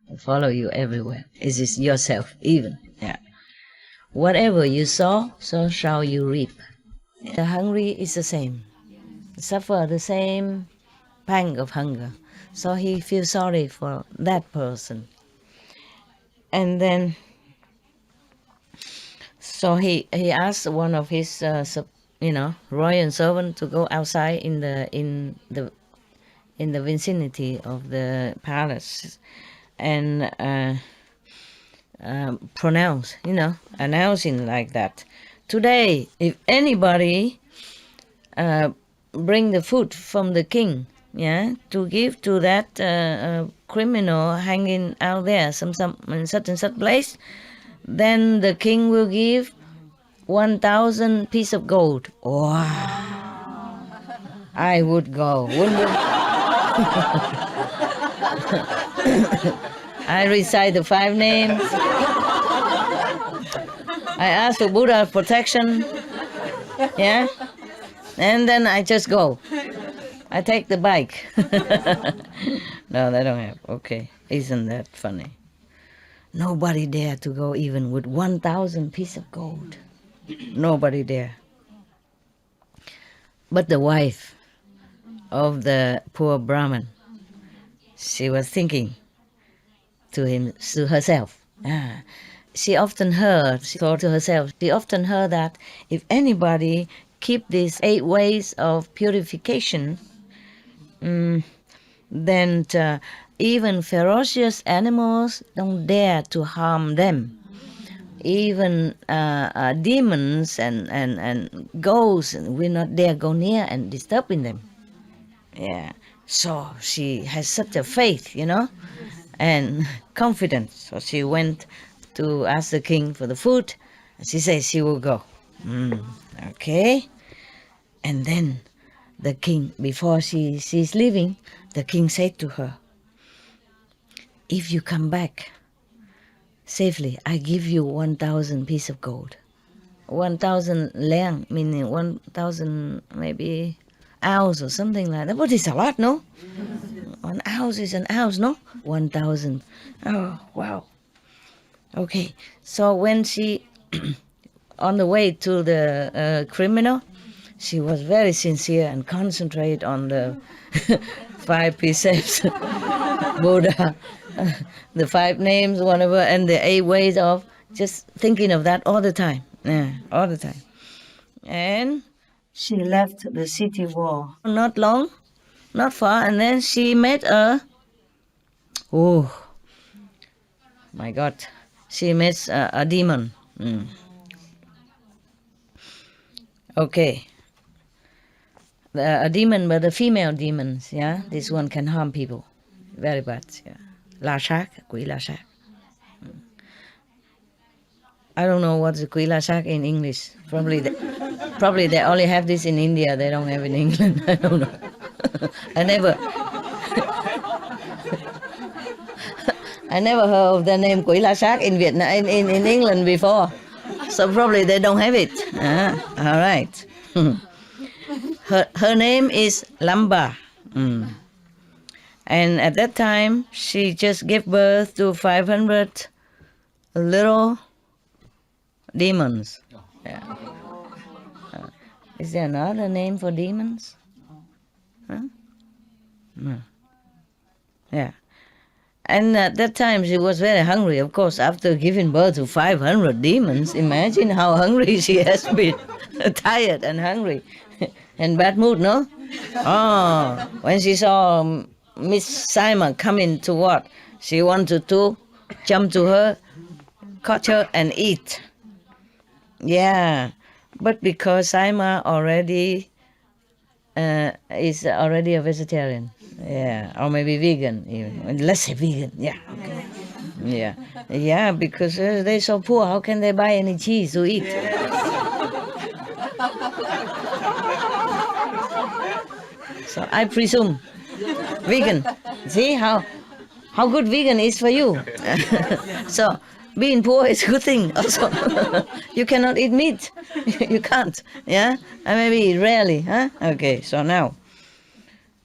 It follow you everywhere. It is yourself even. Yeah. Whatever you sow, so shall you reap. The hungry is the same. Suffer the same pang of hunger. So he feels sorry for that person. And then so he asked one of his royal servant to go outside in the vicinity of the palace and announcing like that. Today, if anybody bring the food from the king, to give to that criminal hanging out there, some in such and such place, then the king will give 1,000 pieces of gold. Wow! I would go, wouldn't you? I recite the 5 names. I ask for Buddha's protection. Yeah? And then I just go. I take the bike. No, they don't have. Okay. Isn't that funny? Nobody dare to go even with 1,000 pieces of gold. Nobody dare. But the wife of the poor Brahmin, she was thinking to herself. She thought to herself, she often heard that if anybody keep these 8 ways of purification, then even ferocious animals don't dare to harm them. Even demons and ghosts will not dare go near and disturbing them. Yeah. So she has such a faith, and confidence. So she went to ask the king for the food. She says she will go. Okay. And then the king, before she's leaving, the king said to her, if you come back safely, I give you 1,000 pieces of gold. 1,000 leang, meaning 1,000 maybe ounce or something like that. But it's a lot, no? 1 ounce is an ounce, no? 1,000. Oh, wow. Okay, so when she, on the way to the criminal, she was very sincere and concentrate on the 5 precepts, Buddha, the 5 names, whatever, and the 8 ways of just thinking of that all the time. Yeah, all the time. And she left the city wall. Not long, not far, and then she met oh, my God, she met a demon. Okay. A demon, but the female demons, yeah? This one can harm people. Very bad, yeah. La Shak, Quỷ La Shak. I don't know what's the Quỷ La Shak in English. Probably they only have this in India. They don't have in England. I don't know. I never heard of the name Quỷ La Shak in Vietnam, in England before. So probably they don't have it. All right. Her name is Lamba. And at that time, she just gave birth to 500 little demons. Yeah. Is there another name for demons? Huh? No. Yeah. And at that time, she was very hungry. Of course, after giving birth to 500 demons, imagine how hungry she has been. Tired and hungry. And bad mood, no? Oh, when she saw Miss Sai Ma coming toward, she wanted to jump to her, catch her and eat. Yeah, but because Sai Ma already is already a vegetarian, yeah, or maybe vegan even. Let's say vegan, yeah. Okay. Yeah, because they're so poor. How can they buy any cheese to eat? So I presume vegan. See how good vegan is for you. So being poor is a good thing also. You cannot eat meat. You can't. Yeah? And maybe rarely. Huh? Okay, so now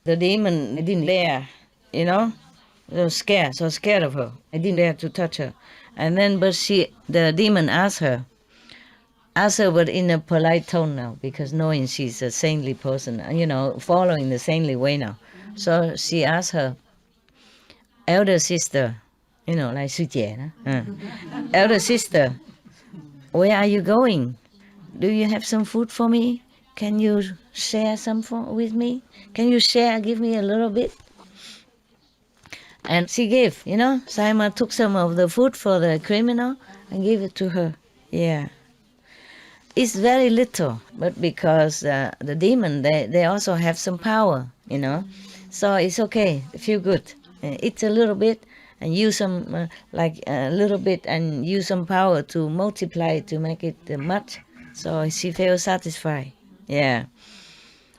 the demon didn't dare, They were scared, so scared of her. I didn't dare to touch her. And then the demon asked her, but in a polite tone now, because knowing she's a saintly person, following the saintly way now. So she asked her, elder sister, like 师姐, elder sister, where are you going? Do you have some food for me? Can you share some with me? Can you give me a little bit? And she gave, Sai Ma took some of the food for the criminal and gave it to her. Yeah. It's very little, but because the demon, they also have some power, So it's okay, feel good. Eat a little bit and use some, a little bit and use some power to multiply to make it much. So she feels satisfied. Yeah.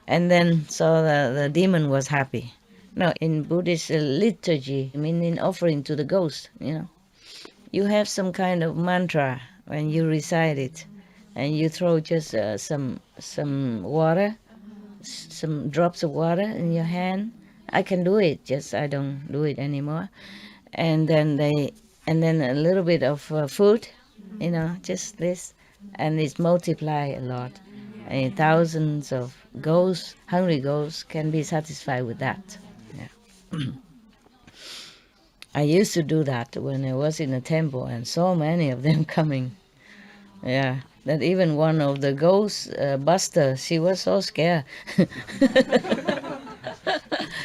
And then, so the demon was happy. Now, in Buddhist liturgy, meaning offering to the ghost, you have some kind of mantra when you recite it. And you throw just some water, some drops of water in your hand. I can do it, just I don't do it anymore. And then they and then a little bit of food, just this, and it's multiply a lot. And thousands of ghosts, hungry ghosts, can be satisfied with that. Yeah. I used to do that when I was in a temple, and so many of them coming. Yeah, that even one of the ghost busters, she was so scared.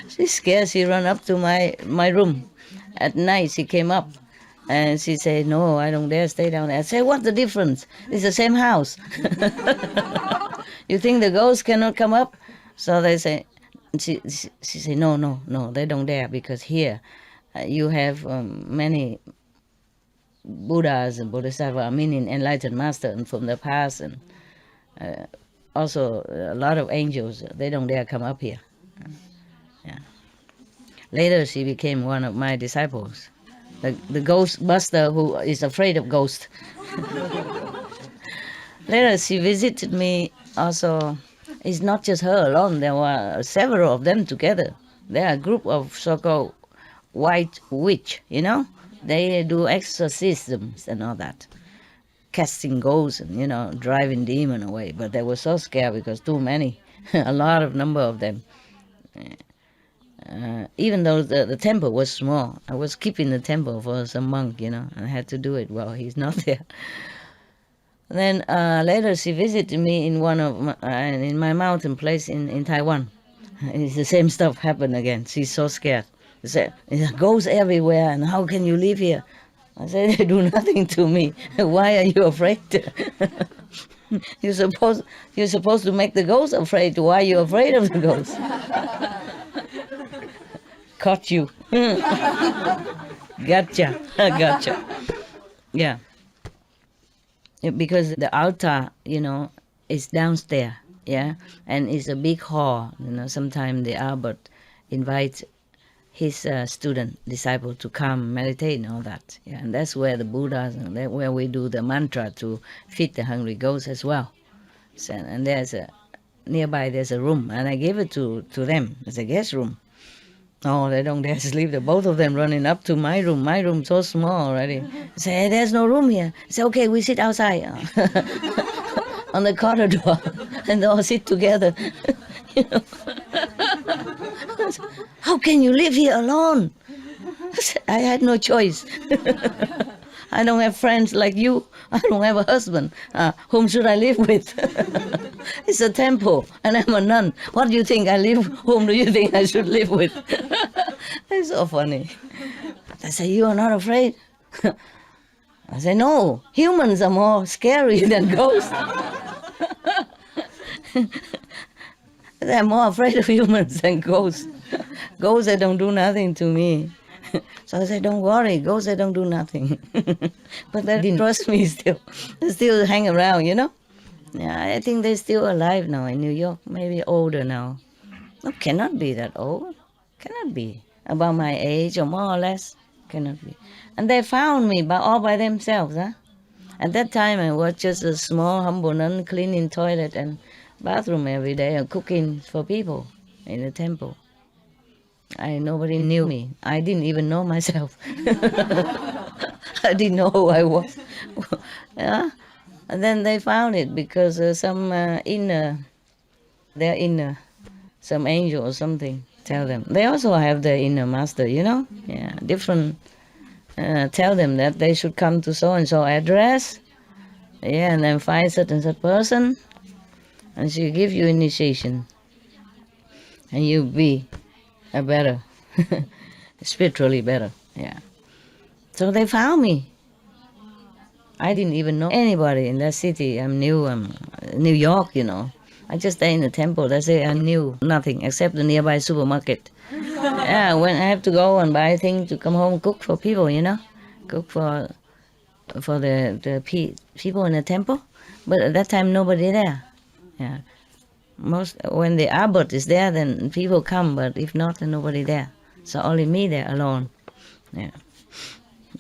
She's scared. She ran up to my room at night. She came up and she said, "No, I don't dare stay down there." I said, "What's the difference? It's the same house." You think the ghosts cannot come up? So they say, she said, no, they don't dare, because here you have many Buddhas and Bodhisattvas, meaning enlightened masters and from the past, and also a lot of angels. They don't dare come up here. Yeah. Later, she became one of my disciples, the ghost buster who is afraid of ghosts. Later, she visited me also. It's not just her alone. There were several of them together. They are a group of so-called white witch, They do exorcisms and all that, casting ghosts and, driving demon away. But they were so scared because too many, a lot of number of them. Even though the temple was small, I was keeping the temple for some monk, and I had to do it while he's not there. Then later she visited me in in my mountain place in Taiwan. It's the same stuff happened again. She's so scared. She said, "It goes everywhere, and how can you live here?" I said, "They do nothing to me. Why are you afraid?" You're supposed to make the ghost afraid. Why are you afraid of the ghost? Caught you. Gotcha. Gotcha. Yeah. Because the altar, is downstairs, yeah, and it's a big hall. Sometimes the abbot invites his disciple to come meditate and all that. Yeah, and that's where the Buddhas, and that's where we do the mantra to feed the hungry ghosts as well. So, and nearby there's a room, and I gave it to them as a guest room. Oh, they don't dare sleep. The both of them running up to my room. My room's so small already. I say, "Hey, there's no room here." I say, "Okay, we sit outside on the corridor," and they all sit together. "How can you live here alone?" I said, "I had no choice. I don't have friends like you. I don't have a husband. Whom should I live with?" It's a temple, and I'm a nun. What do you think I live? Whom do you think I should live with? It's so funny. I say, "You are not afraid?" I say, "No, humans are more scary than ghosts." They're more afraid of humans than ghosts. Ghosts, they don't do nothing to me. So I said, "Don't worry, ghosts, they don't do nothing." But they didn't trust me still. They still hang around, Yeah, I think they're still alive now in New York, maybe older now. No, cannot be that old. Cannot be. About my age or more or less. Cannot be. And they found me all by themselves. At that time, I was just a small, humble nun cleaning toilet and bathroom every day and cooking for people in the temple. Nobody knew me. I didn't even know myself. I didn't know who I was. Yeah. And then they found it because some some angel or something tell them. They also have their inner master, Yeah, different. Tell them that they should come to so-and-so address. Yeah, and then find such and such person. And she'll give you initiation. And you'll be a better, spiritually better, yeah. So they found me. I didn't even know anybody in that city. I'm New York, I just stay in the temple. That's it. I knew nothing except the nearby supermarket. Yeah, when I have to go and buy things to come home, cook for people, cook for the people in the temple. But at that time, nobody there. Yeah. When the abbot is there, then people come, but if not, then nobody there. So only me there alone. Yeah.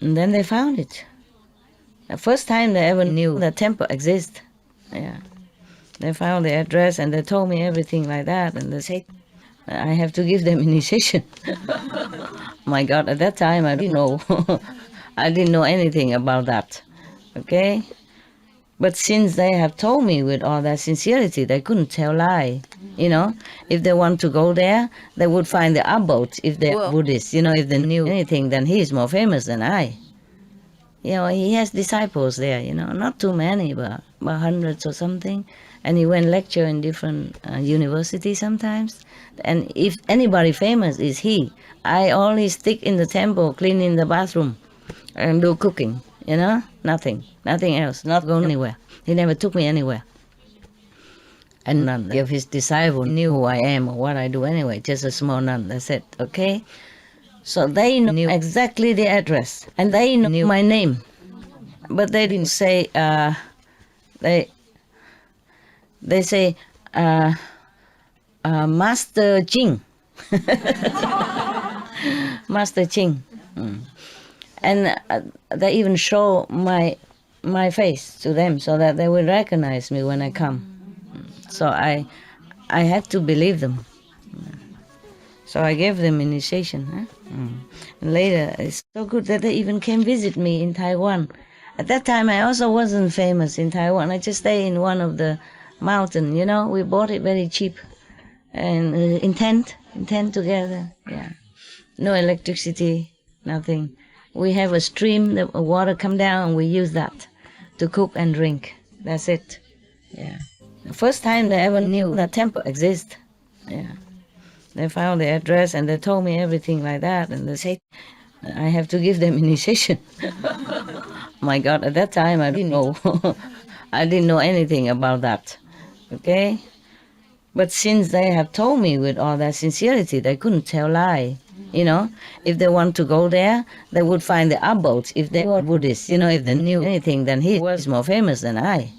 And then they found it. The first time they ever knew the temple exists. Yeah. They found the address and they told me everything like that, and they said I have to give them initiation. My God, at that time I didn't know I didn't know anything about that. Okay? But since they have told me with all that sincerity, they couldn't tell lie. You know, if they want to go there, they would find the abode if they're Buddhists. You know, if they knew anything, then he is more famous than I. You know, he has disciples there, you know, not too many, but about hundreds or something. And he went lecture in different universities sometimes. And if anybody famous is he. I only stick in the temple, cleaning the bathroom, and do cooking, you know, nothing else, not going anywhere. He never took me anywhere. And none of his disciples knew who I am or what I do anyway, just a small nun, that's it, okay? So they knew exactly the address, and they knew my name. But they didn't say, they say, Master Jing. Master Ching. And they even show my face to them so that they will recognize me when I come. So I had to believe them. So I gave them initiation. And later, it's so good that they even came visit me in Taiwan. At that time, I also wasn't famous in Taiwan. I just stayed in one of the mountain, you know. We bought it very cheap. And in tent together, yeah. No electricity, nothing. We have a stream, the water come down, and we use that to cook and drink. That's it, yeah. The first time they ever knew that temple exists, yeah. They found the address and they told me everything like that, and they said I have to give them initiation. My God, at that time I didn't know. I didn't know anything about that, okay? But since they have told me with all that sincerity, they couldn't tell lie. You know, if they want to go there, they would find the abode if they were Buddhists. You know, if they knew anything, then he was more famous than I.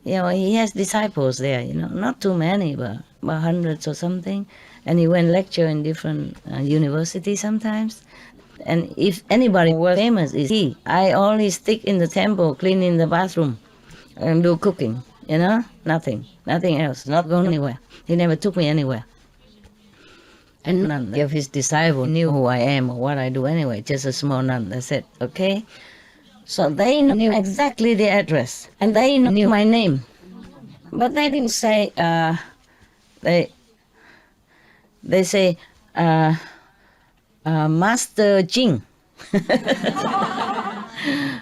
You know, he has disciples there, you know, not too many, but about hundreds or something. And he went lecture in different universities sometimes. And if anybody was famous, is he. I only stick in the temple, cleaning the bathroom, and do cooking, you know, nothing else, not going anywhere. He never took me anywhere. And none of his disciples knew who I am or what I do anyway, just a small nun, that's it, okay? So they knew exactly the address, and they knew my name. But they didn't say, they say, Master Jing.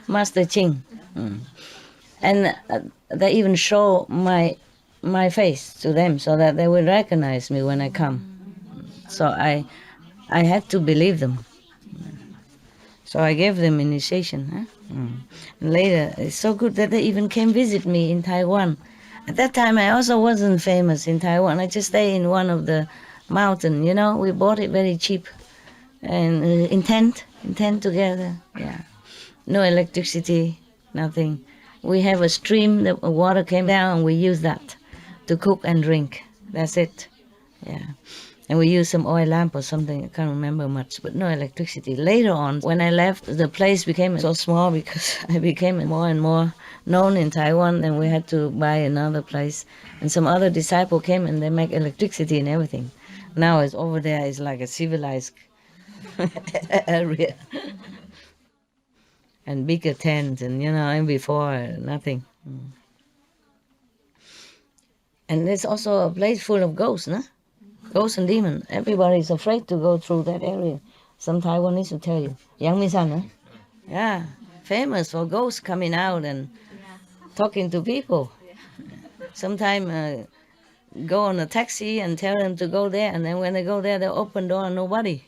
Master Jing. And they even show my face to them so that they will recognize me when I come. So I had to believe them. So I gave them initiation. And later, it's so good that they even came visit me in Taiwan. At that time, I also wasn't famous in Taiwan. I just stayed in one of the mountain, you know. We bought it very cheap. And in tent together, yeah. No electricity, nothing. We have a stream, the water came down, and we use that to cook and drink. That's it, yeah. And we use some oil lamp or something, I can't remember much, but no electricity. Later on, when I left, the place became so small because I became more and more known in Taiwan, and we had to buy another place. And some other disciple came and they make electricity and everything. Now it's over there, it's like a civilized area. And bigger tents, and you know, and before, nothing. And there's also a place full of ghosts, no? Ghosts and demons. Everybody's afraid to go through that area. Some Taiwanese will tell you. Yang Mi-san, huh? Yeah, famous for ghosts coming out and talking to people. Sometimes go on a taxi and tell them to go there, and then when they go there, they open door and nobody.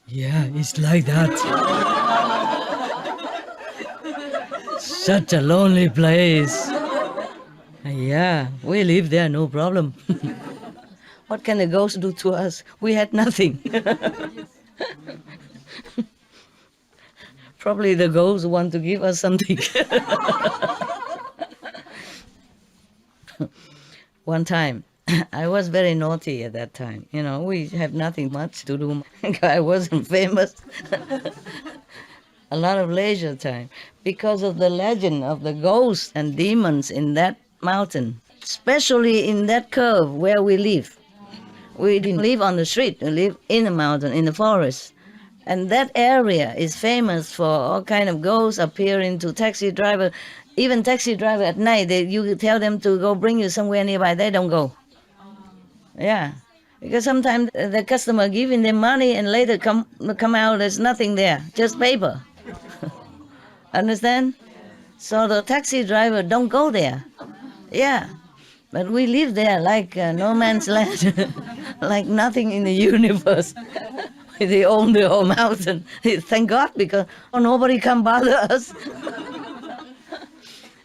Yeah, it's like that. Such a lonely place. Yeah, we live there, no problem. What can the ghost do to us? We had nothing. Probably the ghosts want to give us something. One time, I was very naughty at that time. You know, we have nothing much to do. I wasn't famous. A lot of leisure time. Because of the legend of the ghosts and demons in that mountain, especially in that curve where we live. We didn't live on the street, we live in the mountain, in the forest. And that area is famous for all kind of ghosts appearing to taxi driver. Even taxi driver at night, you tell them to go bring you somewhere nearby, they don't go. Yeah, because sometimes the customer giving them money and later come out, there's nothing there, just paper. Understand? So the taxi driver don't go there. Yeah, but we live there like no man's land, like nothing in the universe. They own the whole mountain. Thank God, because nobody can bother us.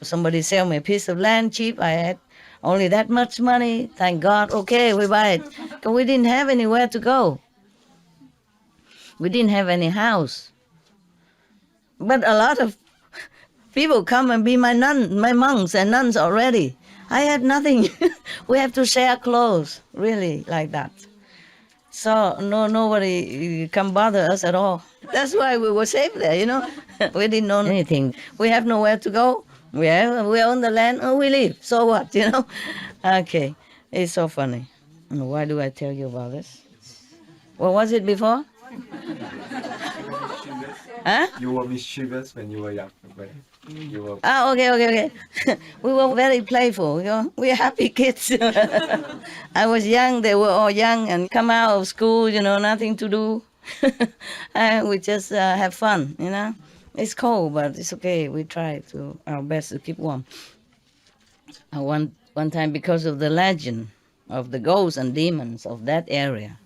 Somebody sell me a piece of land cheap. I had only that much money. Thank God. Okay, we buy it. Because we didn't have anywhere to go. We didn't have any house. But a lot of people come and be my monks and nuns already. I had nothing. We have to share clothes, really, like that. So nobody can bother us at all. That's why we were safe there, We didn't know anything. We have nowhere to go. We own the land, we leave. So what, Okay, it's so funny. Why do I tell you about this? What was it before? Huh? You were mischievous when you were young. You were... Okay. We were very playful, We were happy kids. I was young, they were all young and come out of school, nothing to do. And we just have fun, It's cold, but it's okay. We try our best to keep warm. One time, because of the legend of the ghosts and demons of that area,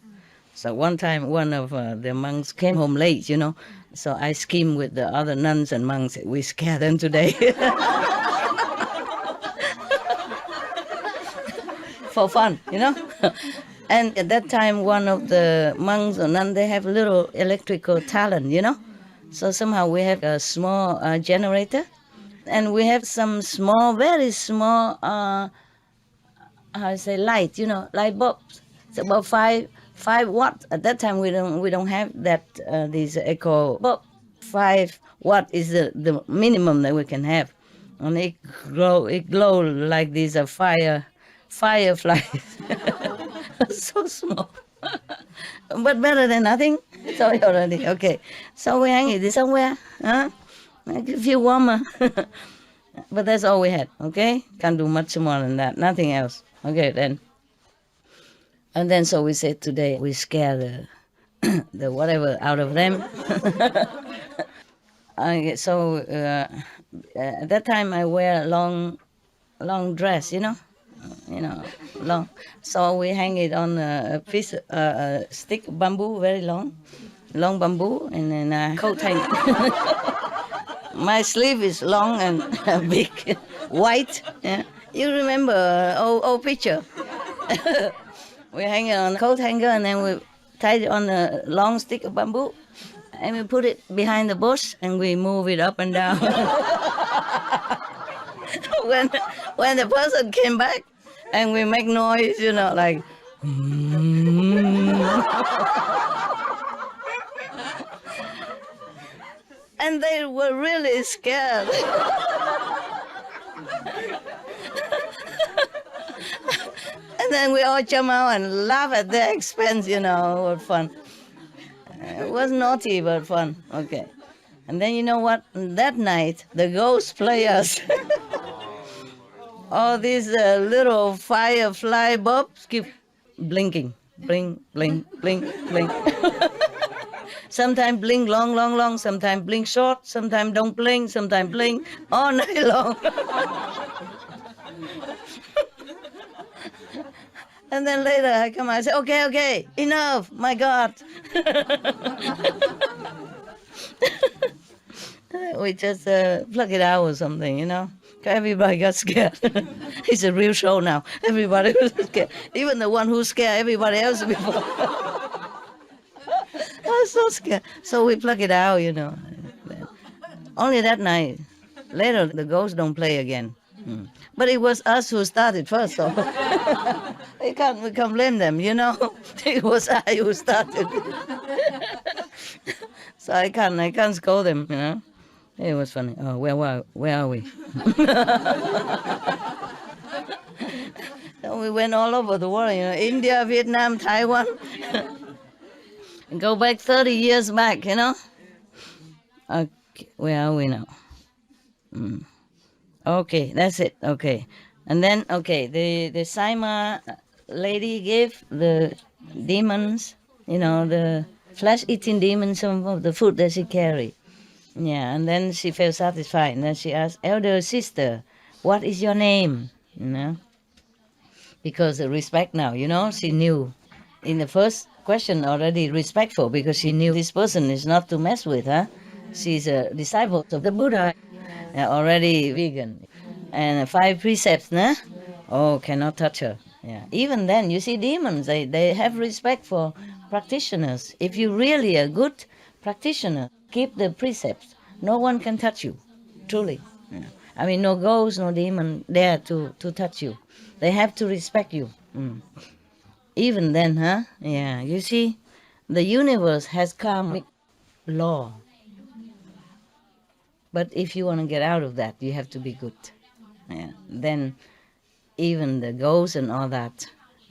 so one time one of the monks came home late, So I schemed with the other nuns and monks. We scare them today. For fun, And at that time, one of the monks or nuns, they have little electrical talent, So somehow we have a small generator. And we have some small, very small, light, light bulbs. It's about 5 watts. At that time, we don't have that these echo bulb. 5 watt is the minimum that we can have, and it glow like these fireflies. So small, but better than nothing. So already okay. So we hang it somewhere, Make it feel warmer. But that's all we had. Okay, can't do much more than that. Nothing else. Okay then. And then so we said today we scare the whatever out of them. So at that time I wear a long dress, long. So we hang it on a piece, a stick of bamboo, very long bamboo, and then a coat hang. My sleeve is long and big, white. Yeah. You remember old picture? We hang it on a coat hanger, and then we tie it on a long stick of bamboo, and we put it behind the bush, and we move it up and down. When the person came back, and we make noise, like. And they were really scared. And then we all jump out and laugh at their expense, what fun. It was naughty, but fun. Okay. And then you know what? That night, the ghosts play us. All these little firefly bulbs keep blinking. Blink, blink, blink, blink. Sometimes blink long, sometimes blink short, sometimes don't blink, sometimes blink all night long. And then later I come out and say, okay, enough, my God. We just plug it out or something, Everybody got scared. It's a real show now. Everybody was scared. Even the one who scared everybody else before. I was so scared. So we plug it out, Only that night. Later, the ghosts don't play again. But it was us who started first, so we can't blame them, It was I who started. So I can't scold them, It was funny. Oh, where are we? So we went all over the world, India, Vietnam, Taiwan. Go back 30 years back, Okay, where are we now? Okay, that's it. Okay. And then, okay, the Sai Ma lady gave the demons, the flesh-eating demons, some of the food that she carried. Yeah, and then she felt satisfied. And then she asked, elder sister, what is your name? Because the respect now, she knew in the first question already respectful because she knew this person is not to mess with, huh? She's a disciple of the Buddha, already vegan. And 5 precepts, nah? Oh, cannot touch her. Yeah. Even then, you see demons, they have respect for practitioners. If you really a good practitioner, keep the precepts. No one can touch you, truly. Yeah. I mean, no ghost, no demon dare to touch you. They have to respect you. Even then, huh? Yeah, you see, the universe has karmic law. But if you want to get out of that, you have to be good. Yeah. Then even the ghosts and all that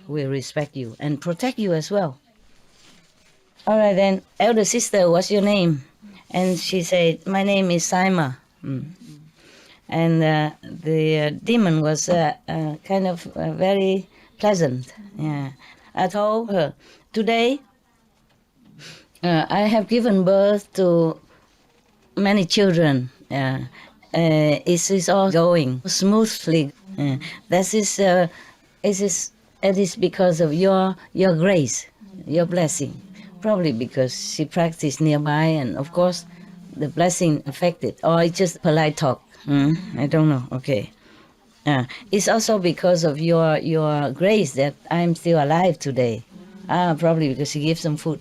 will respect you and protect you as well. All right, then, elder sister, what's your name? And she said, my name is Sai Ma. And the demon was kind of very pleasant. Yeah. I told her, today I have given birth to many children. It is all going smoothly. It is because of your grace, your blessing. Probably because she practiced nearby, and of course, the blessing affected. Or it's just polite talk. I don't know. Okay. It's also because of your grace that I'm still alive today. Probably because she gives some food.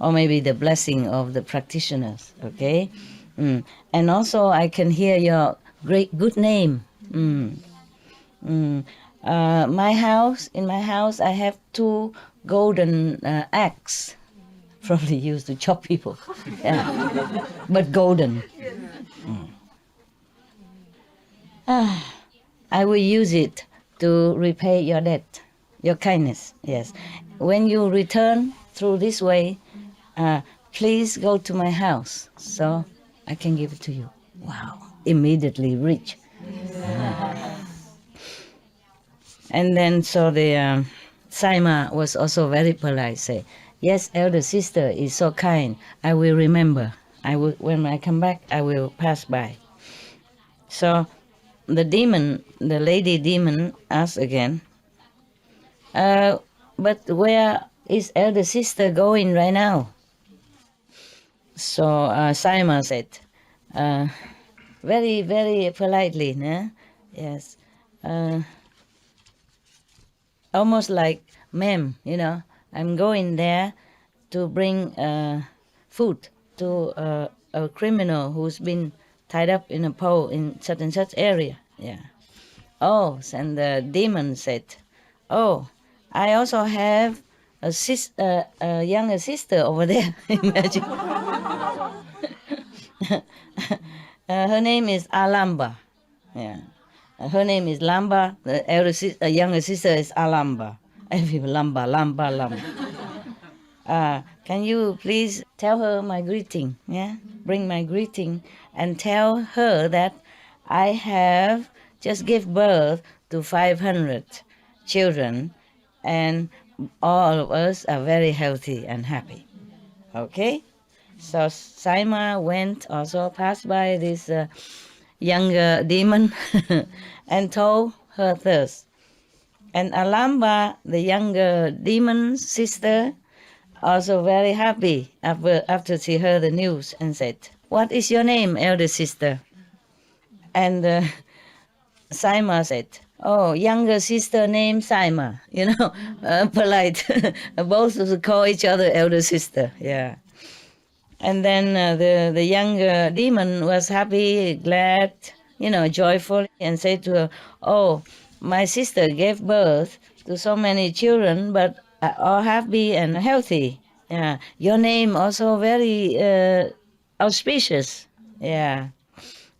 Or maybe the blessing of the practitioners. Okay. And also I can hear your good name. In my house, I have 2 golden axe, probably used to chop people, but golden. I will use it to repay your debt, your kindness. Yes, when you return through this way, please go to my house so I can give it to you. Wow, immediately rich. And then so the Sai Ma was also very polite, say, yes, elder sister is so kind, I will remember. When I come back, I will pass by. So the lady demon asked again, but where is elder sister going right now? So Sai Ma said, very, very politely, nah? Yes. Almost like, ma'am, I'm going there to bring food to a criminal who's been tied up in a pole in such and such area. Yeah. Oh, and the demon said, oh, I also have a younger sister over there. Imagine. Her name is Alamba. Yeah. Her name is Lamba. The younger sister is Alamba. Lamba. Can you please tell her my greeting? Yeah, bring my greeting and tell her that I have just give birth to 500 children, and all of us are very healthy and happy. Okay. So Sai Ma went, also passed by this younger demon and told her thus. And Alamba, the younger demon's sister, also very happy after she heard the news and said, what is your name, elder sister? And Sai Ma said, oh, younger sister named Sai Ma, polite. Both call each other elder sister, yeah. And then the younger demon was happy, glad, joyful, and said to her, oh, my sister gave birth to so many children, but all happy and healthy. Yeah. Your name also very auspicious. Yeah.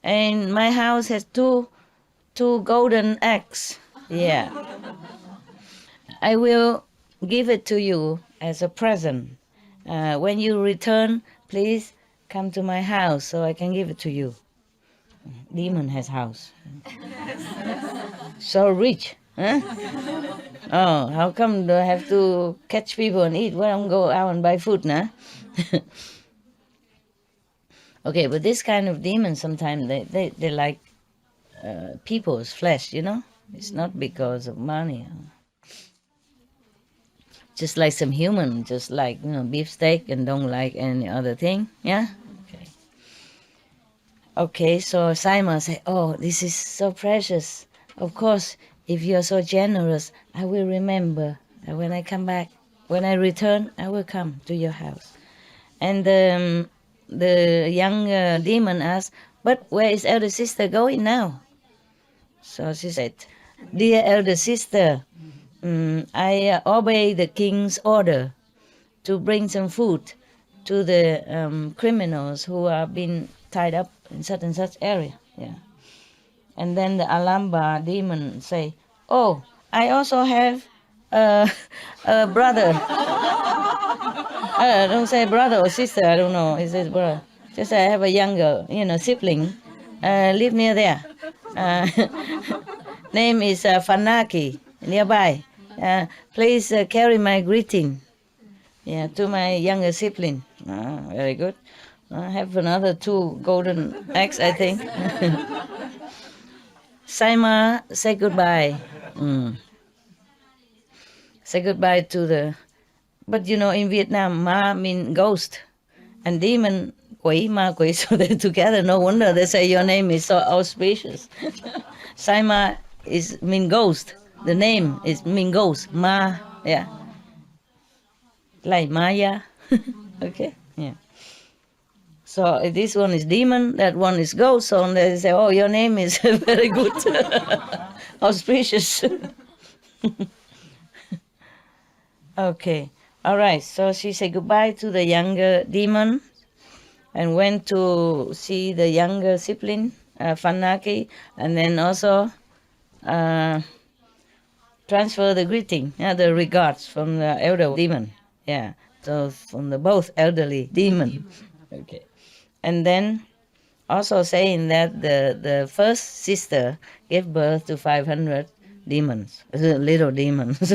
And my house has two golden eggs. Yeah. I will give it to you as a present. When you return, please come to my house so I can give it to you. Demon has house. So rich, huh? Oh, how come do I have to catch people and eat? Well, don't go out and buy food, nah? Okay, but this kind of demons sometimes they like people's flesh, you know? It's not because of money. Just like some human, just like, beefsteak and don't like any other thing, yeah? Okay, so Sai Ma said, oh, this is so precious. Of course, if you're so generous, I will remember that when I come back, when I return, I will come to your house. And the young demon asked, but where is elder sister going now? So she said, dear elder sister, I obey the king's order to bring some food to the criminals who are being tied up in such and such area. Yeah. And then the Alamba demon say, oh, I also have a brother. Don't say brother or sister, I don't know. It says brother. Just I have a younger, sibling. Live near there. Name is Fanaki, nearby. Please carry my greeting, to my younger sibling. Very good. I have another 2 golden eggs, I think. Sai Ma, say goodbye. Say goodbye to the... But in Vietnam, Ma means ghost. And demon, quỷ, ma quỷ, so they're together. No wonder they say your name is so auspicious. Sai Ma mean ghost. The name is mean ghost. Ma, yeah. Like Maya. Okay, yeah. So this one is demon, that one is ghost. So they say, oh, your name is very good. Auspicious. Okay. All right. So she said goodbye to the younger demon and went to see the younger sibling, Fanaki, and then also transfer the greeting, the regards from the elder demon. Yeah. So from the both elderly demon. Okay. And then also saying that the first sister gave birth to 500 demons, little demons.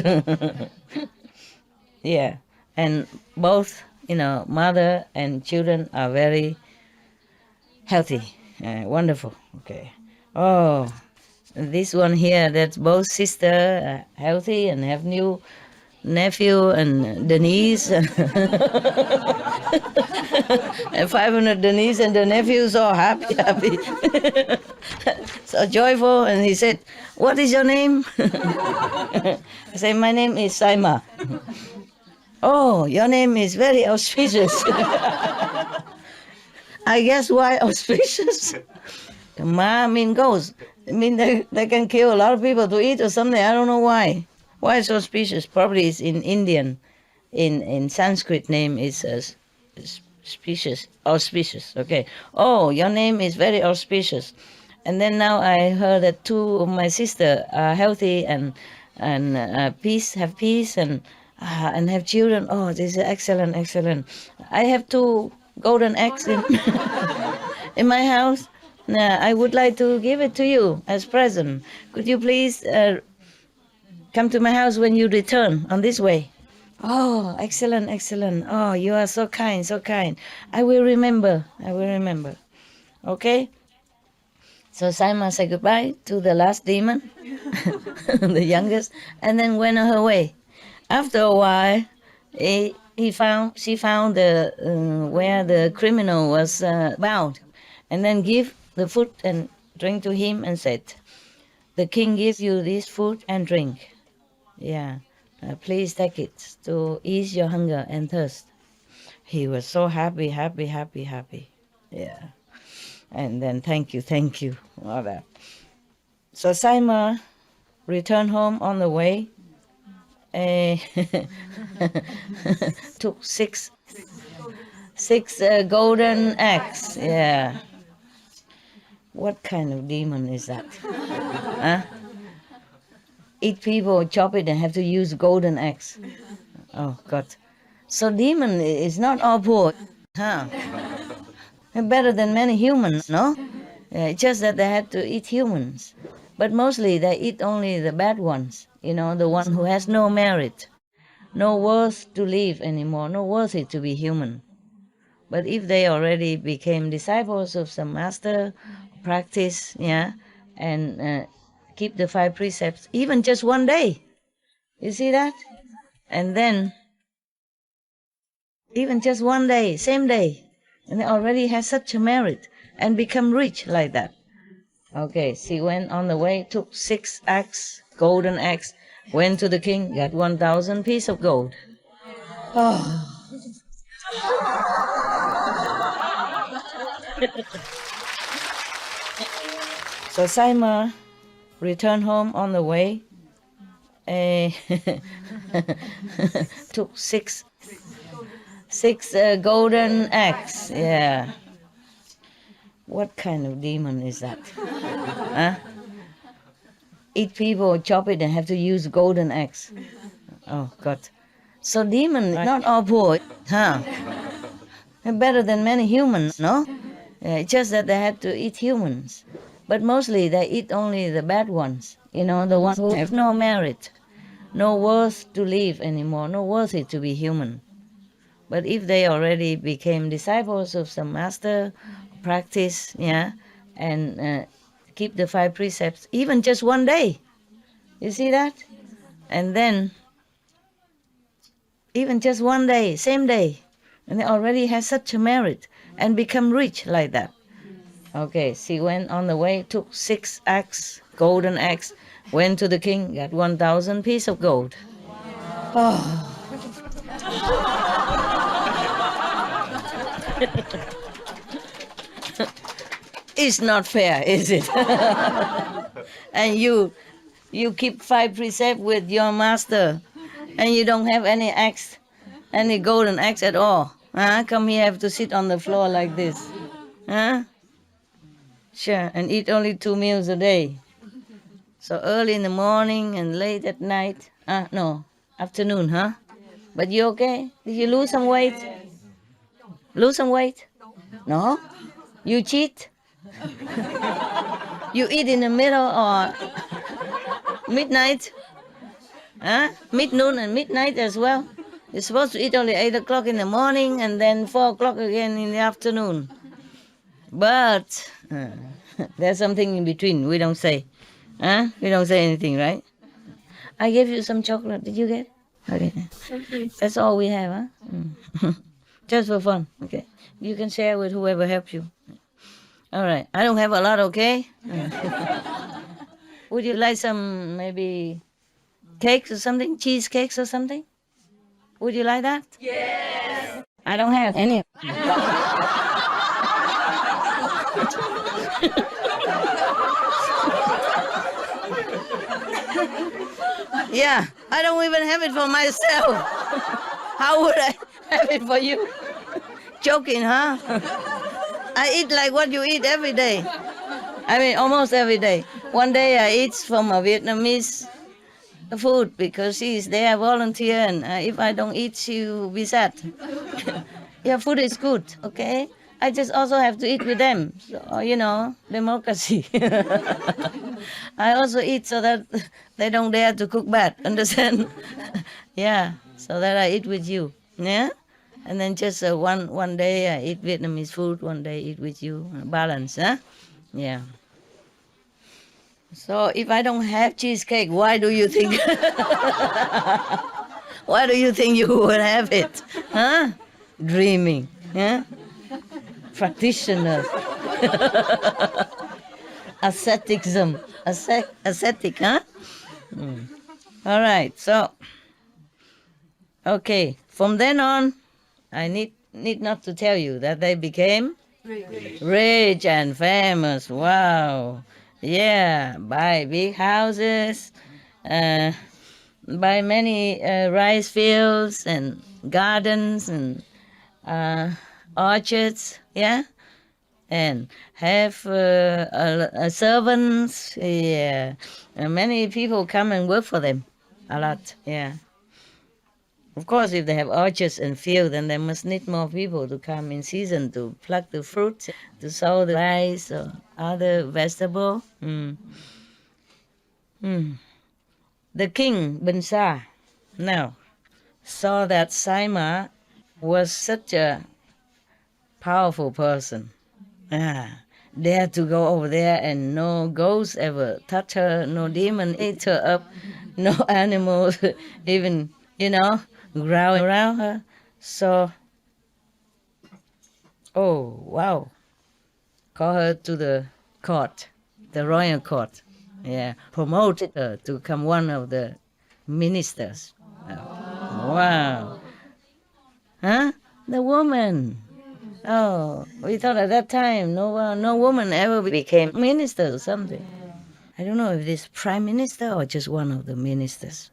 Yeah. And both, mother and children are very healthy, wonderful. Okay. Oh, this one here, that's both sister healthy and have new nephew and Denise. And 500 Denise and the nephews all happy. So joyful. And he said, what is your name? I said, my name is Sai Ma. Oh, your name is very auspicious. I guess why auspicious? Ma mean ghost. I mean they can kill a lot of people to eat or something. I don't know why. Why so auspicious? Probably it's in Indian. In Sanskrit name is auspicious. Okay. Oh, your name is very auspicious. And then now I heard that 2 of my sister are healthy and have peace and have children. Oh, this is excellent. I have 2 golden eggs in my house. I would like to give it to you as present. Could you please come to my house when you return on this way? Oh, excellent. Oh, you are so kind. I will remember. Okay? So Sai Ma said goodbye to the last demon, the youngest, and then went on her way. After a while, she found where the criminal was bound, and then give the food and drink to him and said, the king gives you this food and drink. Yeah, please take it to ease your hunger and thirst. He was so happy. Yeah. And then thank you, all that. So Sai Ma returned home on the way. Took six golden eggs. Yeah. What kind of demon is that? Huh? Eat people, chop it, and have to use golden eggs. Oh God. So demon is not all poor, huh? They're better than many humans, no? Yeah, it's just that they had to eat humans. But mostly they eat only the bad ones, the one who has no merit, no worth to live anymore, no worthy to be human. But if they already became disciples of some master, practice, and keep the 5 precepts, even just one day, you see that? And then, even just one day, same day, and they already has such a merit and become rich like that. Okay, she went on the way, took 6 golden eggs, went to the king, got 1,000 pieces of gold. Oh. So Sai Ma returned home on the way, took 6 golden eggs. Yeah. What kind of demon is that? Huh? Eat people, chop it, and have to use golden eggs. Oh, God. So demon, not all poor, huh? They're better than many humans, no? Yeah, it's just that they had to eat humans. But mostly they eat only the bad ones, the ones who have no merit, no worth to live anymore, no worthy to be human. But if they already became disciples of some master, practice, and keep the 5 precepts, even just one day, you see that? And then, even just one day, same day, and they already has such a merit and become rich like that. Okay, she went on the way, took 6 golden eggs, went to the king, got 1,000 pieces of gold. Oh. It's not fair, is it? And you keep 5 precepts with your master, and you don't have any eggs, any golden eggs at all. Huh? Come here, have to sit on the floor like this. Huh? Sure, and eat only 2 meals a day. So early in the morning and late at night. No, afternoon, huh? But you okay? Did you lose some weight? Lose some weight? No? You cheat? You eat in the middle or midnight? Huh? Mid-noon and midnight as well? You're supposed to eat only 8 o'clock in the morning and then 4 o'clock again in the afternoon. But there's something in between. We don't say. Huh? We don't say anything, right? I gave you some chocolate. Did you get? Okay. That's all we have, huh? Just for fun. Okay. You can share with whoever helps you. All right. I don't have a lot, okay? Would you like some maybe cakes or something? Cheesecakes or something? Would you like that? Yes. I don't have any. Yeah, I don't even have it for myself. How would I have it for you? Joking, huh? I eat like what you eat every day. I mean, almost every day. One day I eat from a Vietnamese food because she's there, volunteer, and if I don't eat, she will be sad. Your food is good, okay? I just also have to eat with them. So, democracy. I also eat so that they don't dare to cook bad, understand? Yeah, so that I eat with you, yeah? And then just one day I eat Vietnamese food, one day I eat with you, balance, huh? Yeah. So if I don't have cheesecake, why do you think? Why do you think you would have it? Huh? Dreaming, yeah? Practitioner. Asceticism. Ascetic, huh? All right, so, okay, from then on, I need not to tell you that they became rich and famous. Wow. Yeah, buy big houses, buy many rice fields and gardens and orchards, yeah, and have servants, yeah, and many people come and work for them, a lot, yeah. Of course, if they have orchards and fields, then they must need more people to come in season to pluck the fruit, to sow the rice or other vegetable. The king, Bansa, now saw that Sai Ma was such a powerful person. Dare to go over there and no ghost ever touch her, no demon eat her up, no animals even, growl around her. So, oh, wow. Call her to the court, the royal court. Yeah, promoted her to become one of the ministers. Wow. Huh? The woman. Oh, we thought at that time no woman ever became minister or something. I don't know if this prime minister or just one of the ministers.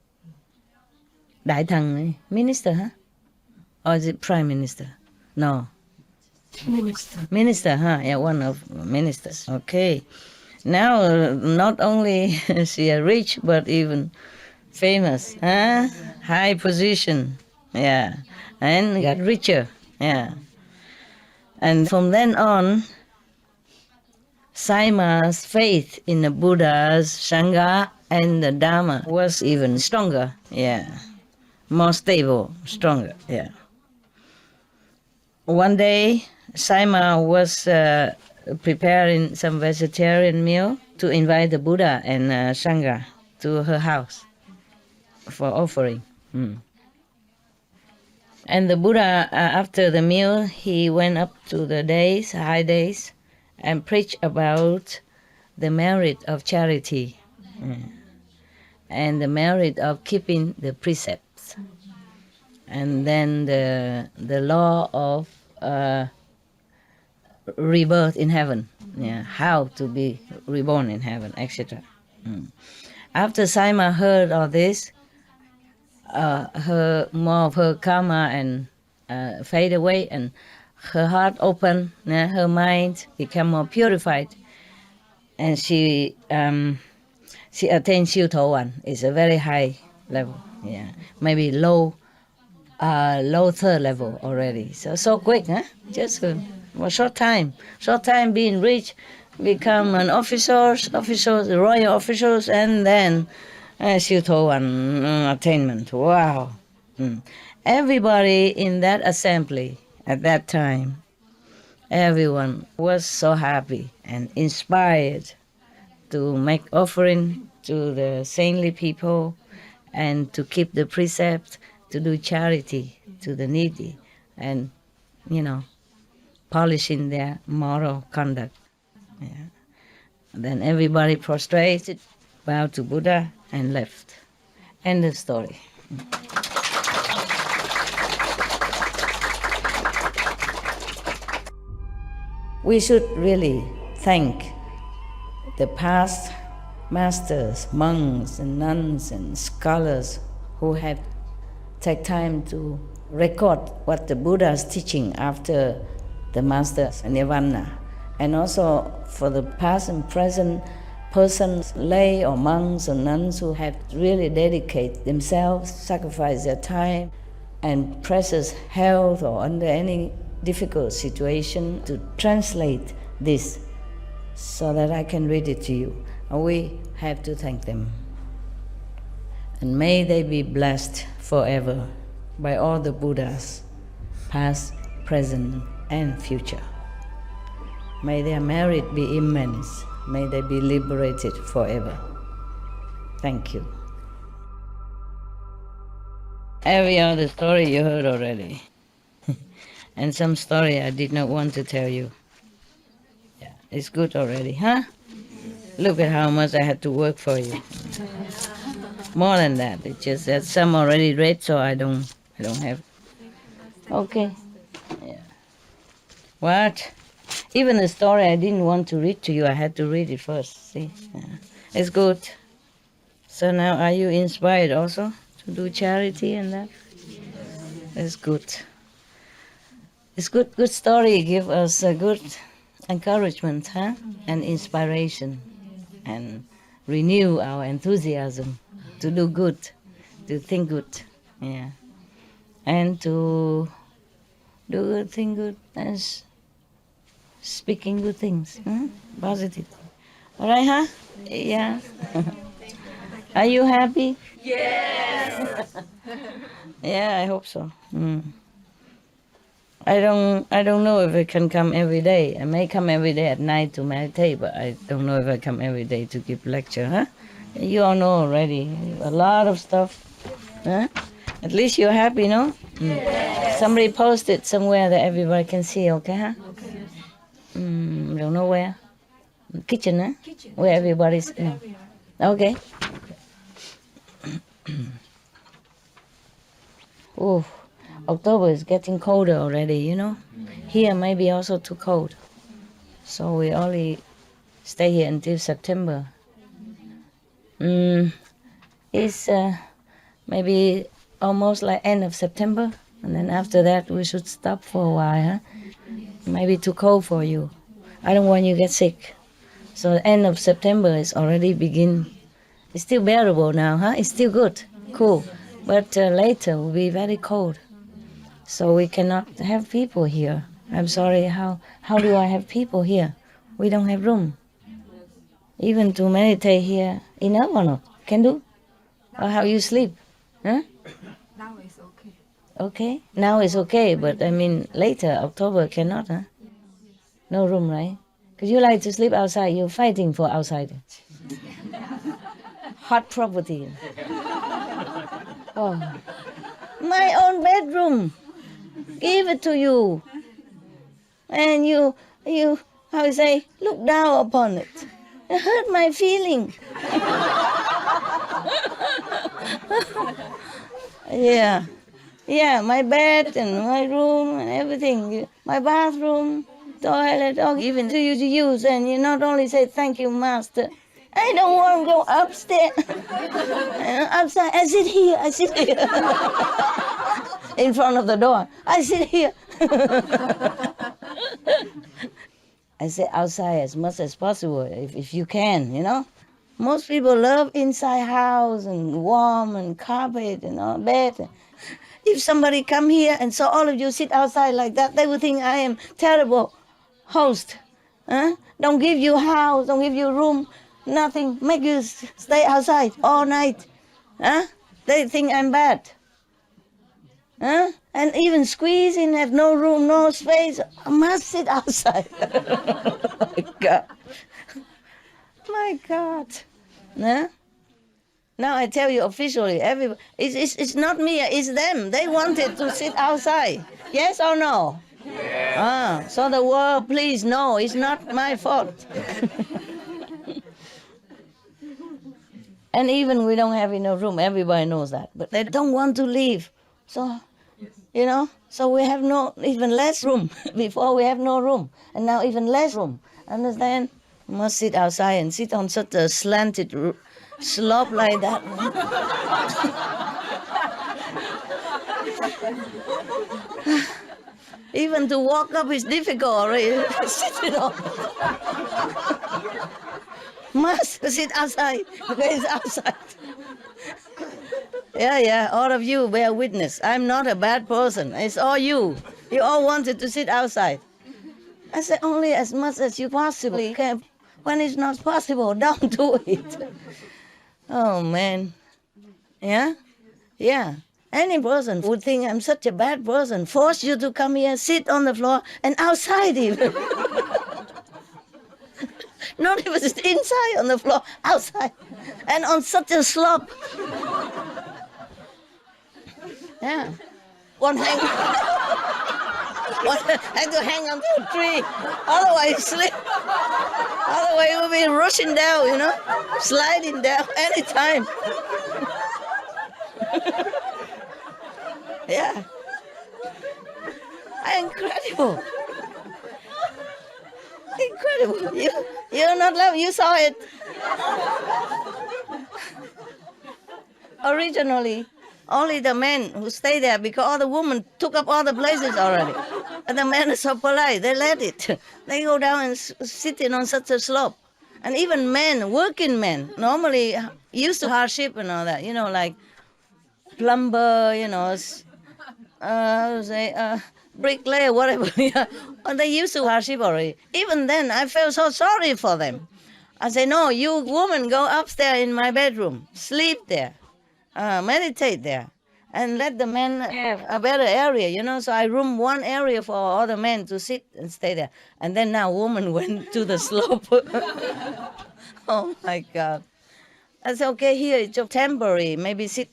Đại thần, minister, huh? Or is it prime minister? No. Minister. Minister, huh? Yeah, one of ministers. Okay. Now, not only is she rich, but even famous, huh? High position, yeah. And got richer, yeah. And from then on, Sai Ma's faith in the Buddha's Sangha and the Dharma was even stronger, yeah. More stable, stronger, yeah. One day, Sai Ma was preparing some vegetarian meal to invite the Buddha and Sangha to her house for offering. And the Buddha, after the meal, he went up to the high days, and preached about the merit of charity and the merit of keeping the precepts, and then the law of rebirth in heaven, how to be reborn in heaven, etc. After Sai Ma heard all this, more of her karma and fade away, and her heart opened, her mind became more purified, and she attained Siêu Thổ One. It's a very high level, maybe low third level already. So quick, huh? Just a short time being rich, become an officers, royal officers, and then Siêu Thổ One attainment. Wow. Everybody in that assembly at that time, everyone was so happy and inspired to make offering to the saintly people and to keep the precept, to do charity to the needy, and, polishing their moral conduct. Then everybody prostrated, bowed to Buddha, and left. End of story. We should really thank the past masters, monks and nuns and scholars who have taken time to record what the Buddha is teaching after the master's nirvana, and also for the past and present persons, lay or monks or nuns who have really dedicated themselves, sacrificed their time and precious health or under any difficult situation to translate this so that I can read it to you. We have to thank them. And may they be blessed forever by all the Buddhas, past, present, and future. May their merit be immense. May they be liberated forever. Thank you. Every other story you heard already. And some story I did not want to tell you. Yeah, it's good already, huh? Look at how much I had to work for you. More than that, it's just that some already read, so I don't have. Okay. Yeah. What? Even the story I didn't want to read to you, I had to read it first. See, it's good. So now, are you inspired also to do charity and that? It's good. It's good story. Give us a good encouragement, huh? And inspiration, and renew our enthusiasm to do good, to think good. Yeah. and to do good thing, good, and speaking good things, positive. All right, huh? Yeah. Are you happy? Yes. Yeah, I hope so. I don't know if I can come every day. I may come every day at night to meditate, but I don't know if I come every day to give lecture, huh? You all know already. A lot of stuff. Huh? At least you're happy, no? Somebody posted somewhere that everybody can see, okay, huh? Don't know where. Kitchen, huh? Where everybody's. Yeah. Okay. Oh, October is getting colder already, you know? Here maybe also too cold. So we only stay here until September. It's maybe almost like end of September. And then after that we should stop for a while, huh? Maybe too cold for you. I don't want you to get sick. So the end of September is already begin. It's still bearable now, huh? It's still good, cool. But later will be very cold. So we cannot have people here. I'm sorry, how do I have people here? We don't have room. Even to meditate here, enough or not? Can do? Or how you sleep? Huh? Now it's okay. Okay? Now it's okay, but I mean later, October cannot, huh? No room, right? Because you like to sleep outside, you're fighting for outside. Hot property. Oh. My own bedroom. Give it to you. And you, how you say, look down upon it. It hurt my feeling. Yeah. Yeah, my bed and my room and everything. My bathroom, toilet, all given to you to use. And you not only say, thank you, Master. I don't want to go upstairs. Upstairs, I sit here. In front of the door. I sit here. I sit outside as much as possible, if you can, you know. Most people love inside house and warm and carpet and all bed. If somebody come here and saw all of you sit outside like that, they would think I am terrible host. Huh? Don't give you house, don't give you room, nothing. Make you stay outside all night. Huh? They think I'm bad. Huh? And even squeeze in, have no room, no space. I must sit outside. Oh my God. My God. Huh? Now I tell you officially, it's not me, it's them. They wanted to sit outside. Yes or no? Yes. So the world, please, no, it's not my fault. And even we don't have enough room, everybody knows that. But they don't want to leave. So, you know, so we have even less room. Before we have no room. And now even less room. Understand? We must sit outside and sit on such a slanted slope like that. Even to walk up is difficult already. Sit on. Must sit outside. Okay, it's outside. Yeah, all of you bear witness. I'm not a bad person. It's all you. You all wanted to sit outside. I said only as much as you possibly can. When it's not possible, don't do it. Oh, man. Yeah? Yeah. Any person would think I'm such a bad person. Force you to come here, sit on the floor, and outside even. Not even inside on the floor, outside. And on such a slope. Yeah. One had to hang onto a tree. Otherwise, slip. Otherwise, it would be rushing down, you know, sliding down anytime. Yeah. Incredible. Incredible. You're not love. You saw it. Originally, only the men who stay there because all the women took up all the places already. And the men are so polite, they let it. They go down and sitting on such a slope. And even men, working men, normally used to hardship and all that, you know, like plumber, you know, how to say, bricklayer, whatever. Yeah. And they used to hardship already. Even then, I felt so sorry for them. I say, no, you woman, go upstairs in my bedroom, sleep there, meditate there, and let the men have a better area, you know. So I room one area for all the men to sit and stay there. And then now woman went to the slope. Oh my God. I said, okay, here it's temporary. Maybe sit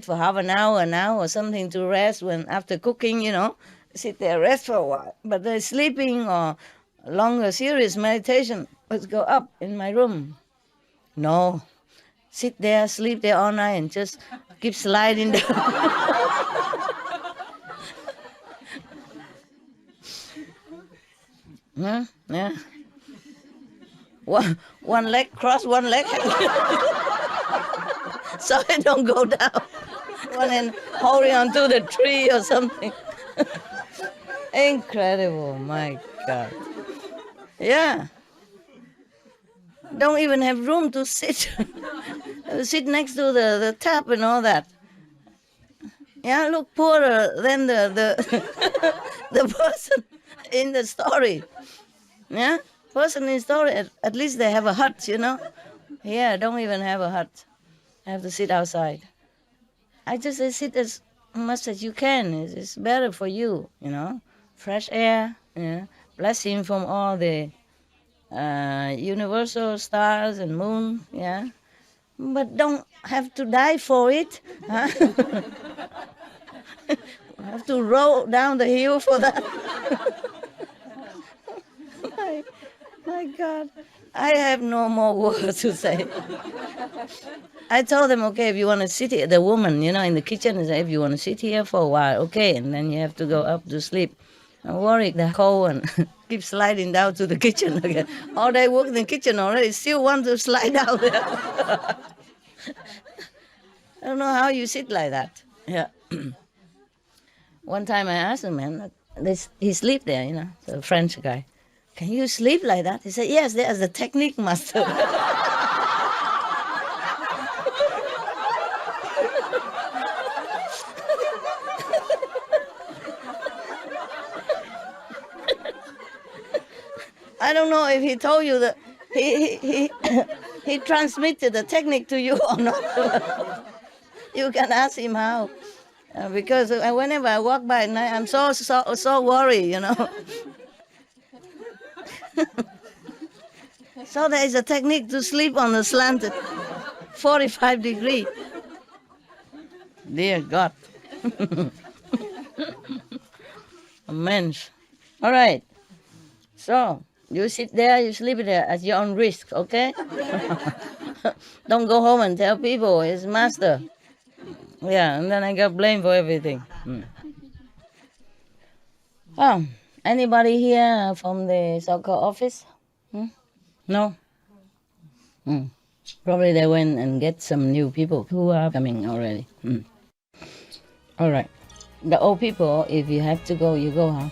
for half an hour now or something to rest when after cooking, you know, sit there, rest for a while. But the sleeping or longer serious meditation, let's go up in my room. No, sit there, sleep there all night and just keep sliding down. Yeah. One leg cross, one leg. So I don't go down. One and holding onto the tree or something. Incredible, my God. Yeah. Don't even have room to sit. Sit next to the tap and all that. Yeah, look poorer than the the person in the story. Yeah, person in the story, at least they have a hut, you know. Here, I don't even have a hut. I have to sit outside. I just say sit as much as you can. It's better for you, you know. Fresh air, yeah. Blessing from all the universal stars and moon, yeah. But don't have to die for it. Huh? Have to roll down the hill for that. My God, I have no more words to say. I told them, okay, if you want to sit here, the woman, you know, in the kitchen, is if you want to sit here for a while, okay, and then you have to go up to sleep. Don't worry, the cold and keep sliding down to the kitchen again. All day work in the kitchen already, still want to slide down there. I don't know how you sit like that. Yeah. One time I asked him, man, he sleep there, you know, the French guy. Can you sleep like that? He said, yes, there's a technique, master. I don't know if he told you that he transmitted the technique to you or not. You can ask him how. Because whenever I walk by at night, I'm so worried, you know. So there is a technique to sleep on the slanted 45 degree. Dear God. Immense. All right. So you sit there, you sleep there at your own risk, okay? Don't go home and tell people it's master. Yeah, and then I got blamed for everything. Oh, anybody here from the so-called office? No? Probably they went and get some new people who are coming already. All right. The old people, if you have to go, you go, huh?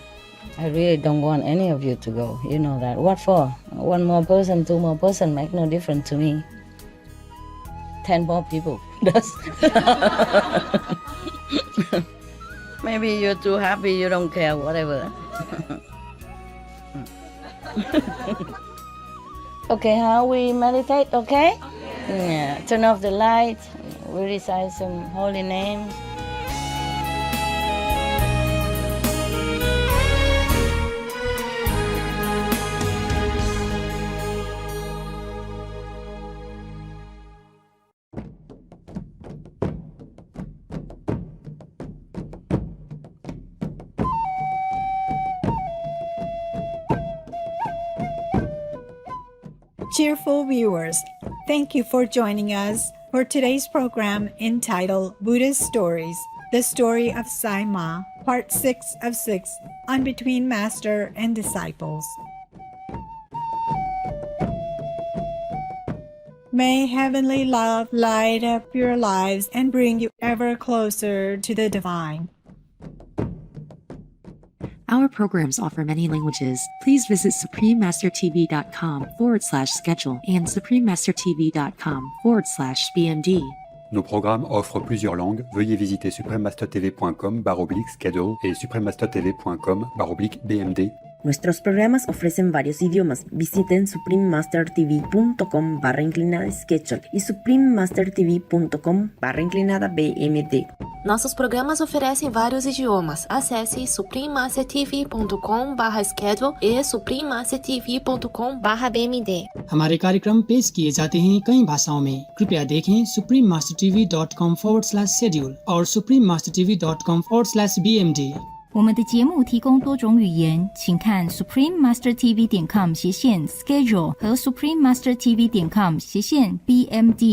I really don't want any of you to go. You know that. What for? One more person, two more person make no difference to me. 10 more people does. Maybe you're too happy, you don't care, whatever. Okay, how we meditate, okay? Yeah, turn off the light, we recite some holy names. Cheerful viewers, thank you for joining us for today's program entitled Buddhist Stories, The Story of Sai Ma, Part 6 of 6, on Between Master and Disciples. May heavenly love light up your lives and bring you ever closer to the divine. Our programs offer many languages. Please visit suprememastertv.com/schedule and suprememastertv.com/BMD. Nos programmes offrent plusieurs langues. Veuillez visiter suprememastertv.com/schedule et suprememastertv.com/BMD. Nuestros programas ofrecen varios idiomas. Visiten suprememastertv.com/schedule e suprememastertv.com/BMD. Nossos programas oferecem vários idiomas. Acesse suprememastertv.com/schedule e suprememastertv.com/BMD. हमारे कार्यक्रम पेश किए जाते हैं कई भाषाओं में। कृपया देखें suprememastertv.com/schedule और suprememastertv.com/BMD。我们的节目提供多种语言，请看 suprememastertv.com/schedule 和 suprememastertv.com/BMD。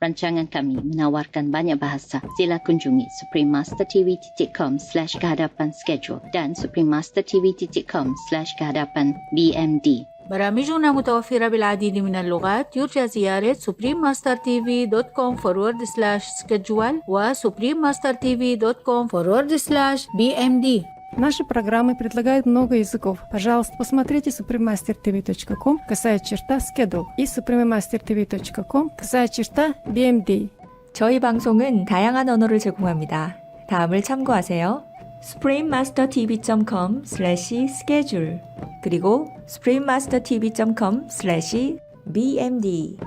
Rancangan kami menawarkan banyak bahasa. Sila kunjungi suprememastertv.com/kehadapan schedule dan suprememastertv.com/kehadapan BMD. برامجنا متوفرة بالعديد من اللغات. يرجى زيارة suprememastertv.com/schedule و suprememastertv.com/BMD. Наши программы предлагают много языков. Пожалуйста, посмотрите suprememastertv.com/schedule и suprememastertv.com/BMD. 저희 방송은 다양한 언어를 제공합니다. 다음을 참고하세요. suprememastertv.com/schedule 그리고 suprememastertv.com/BMD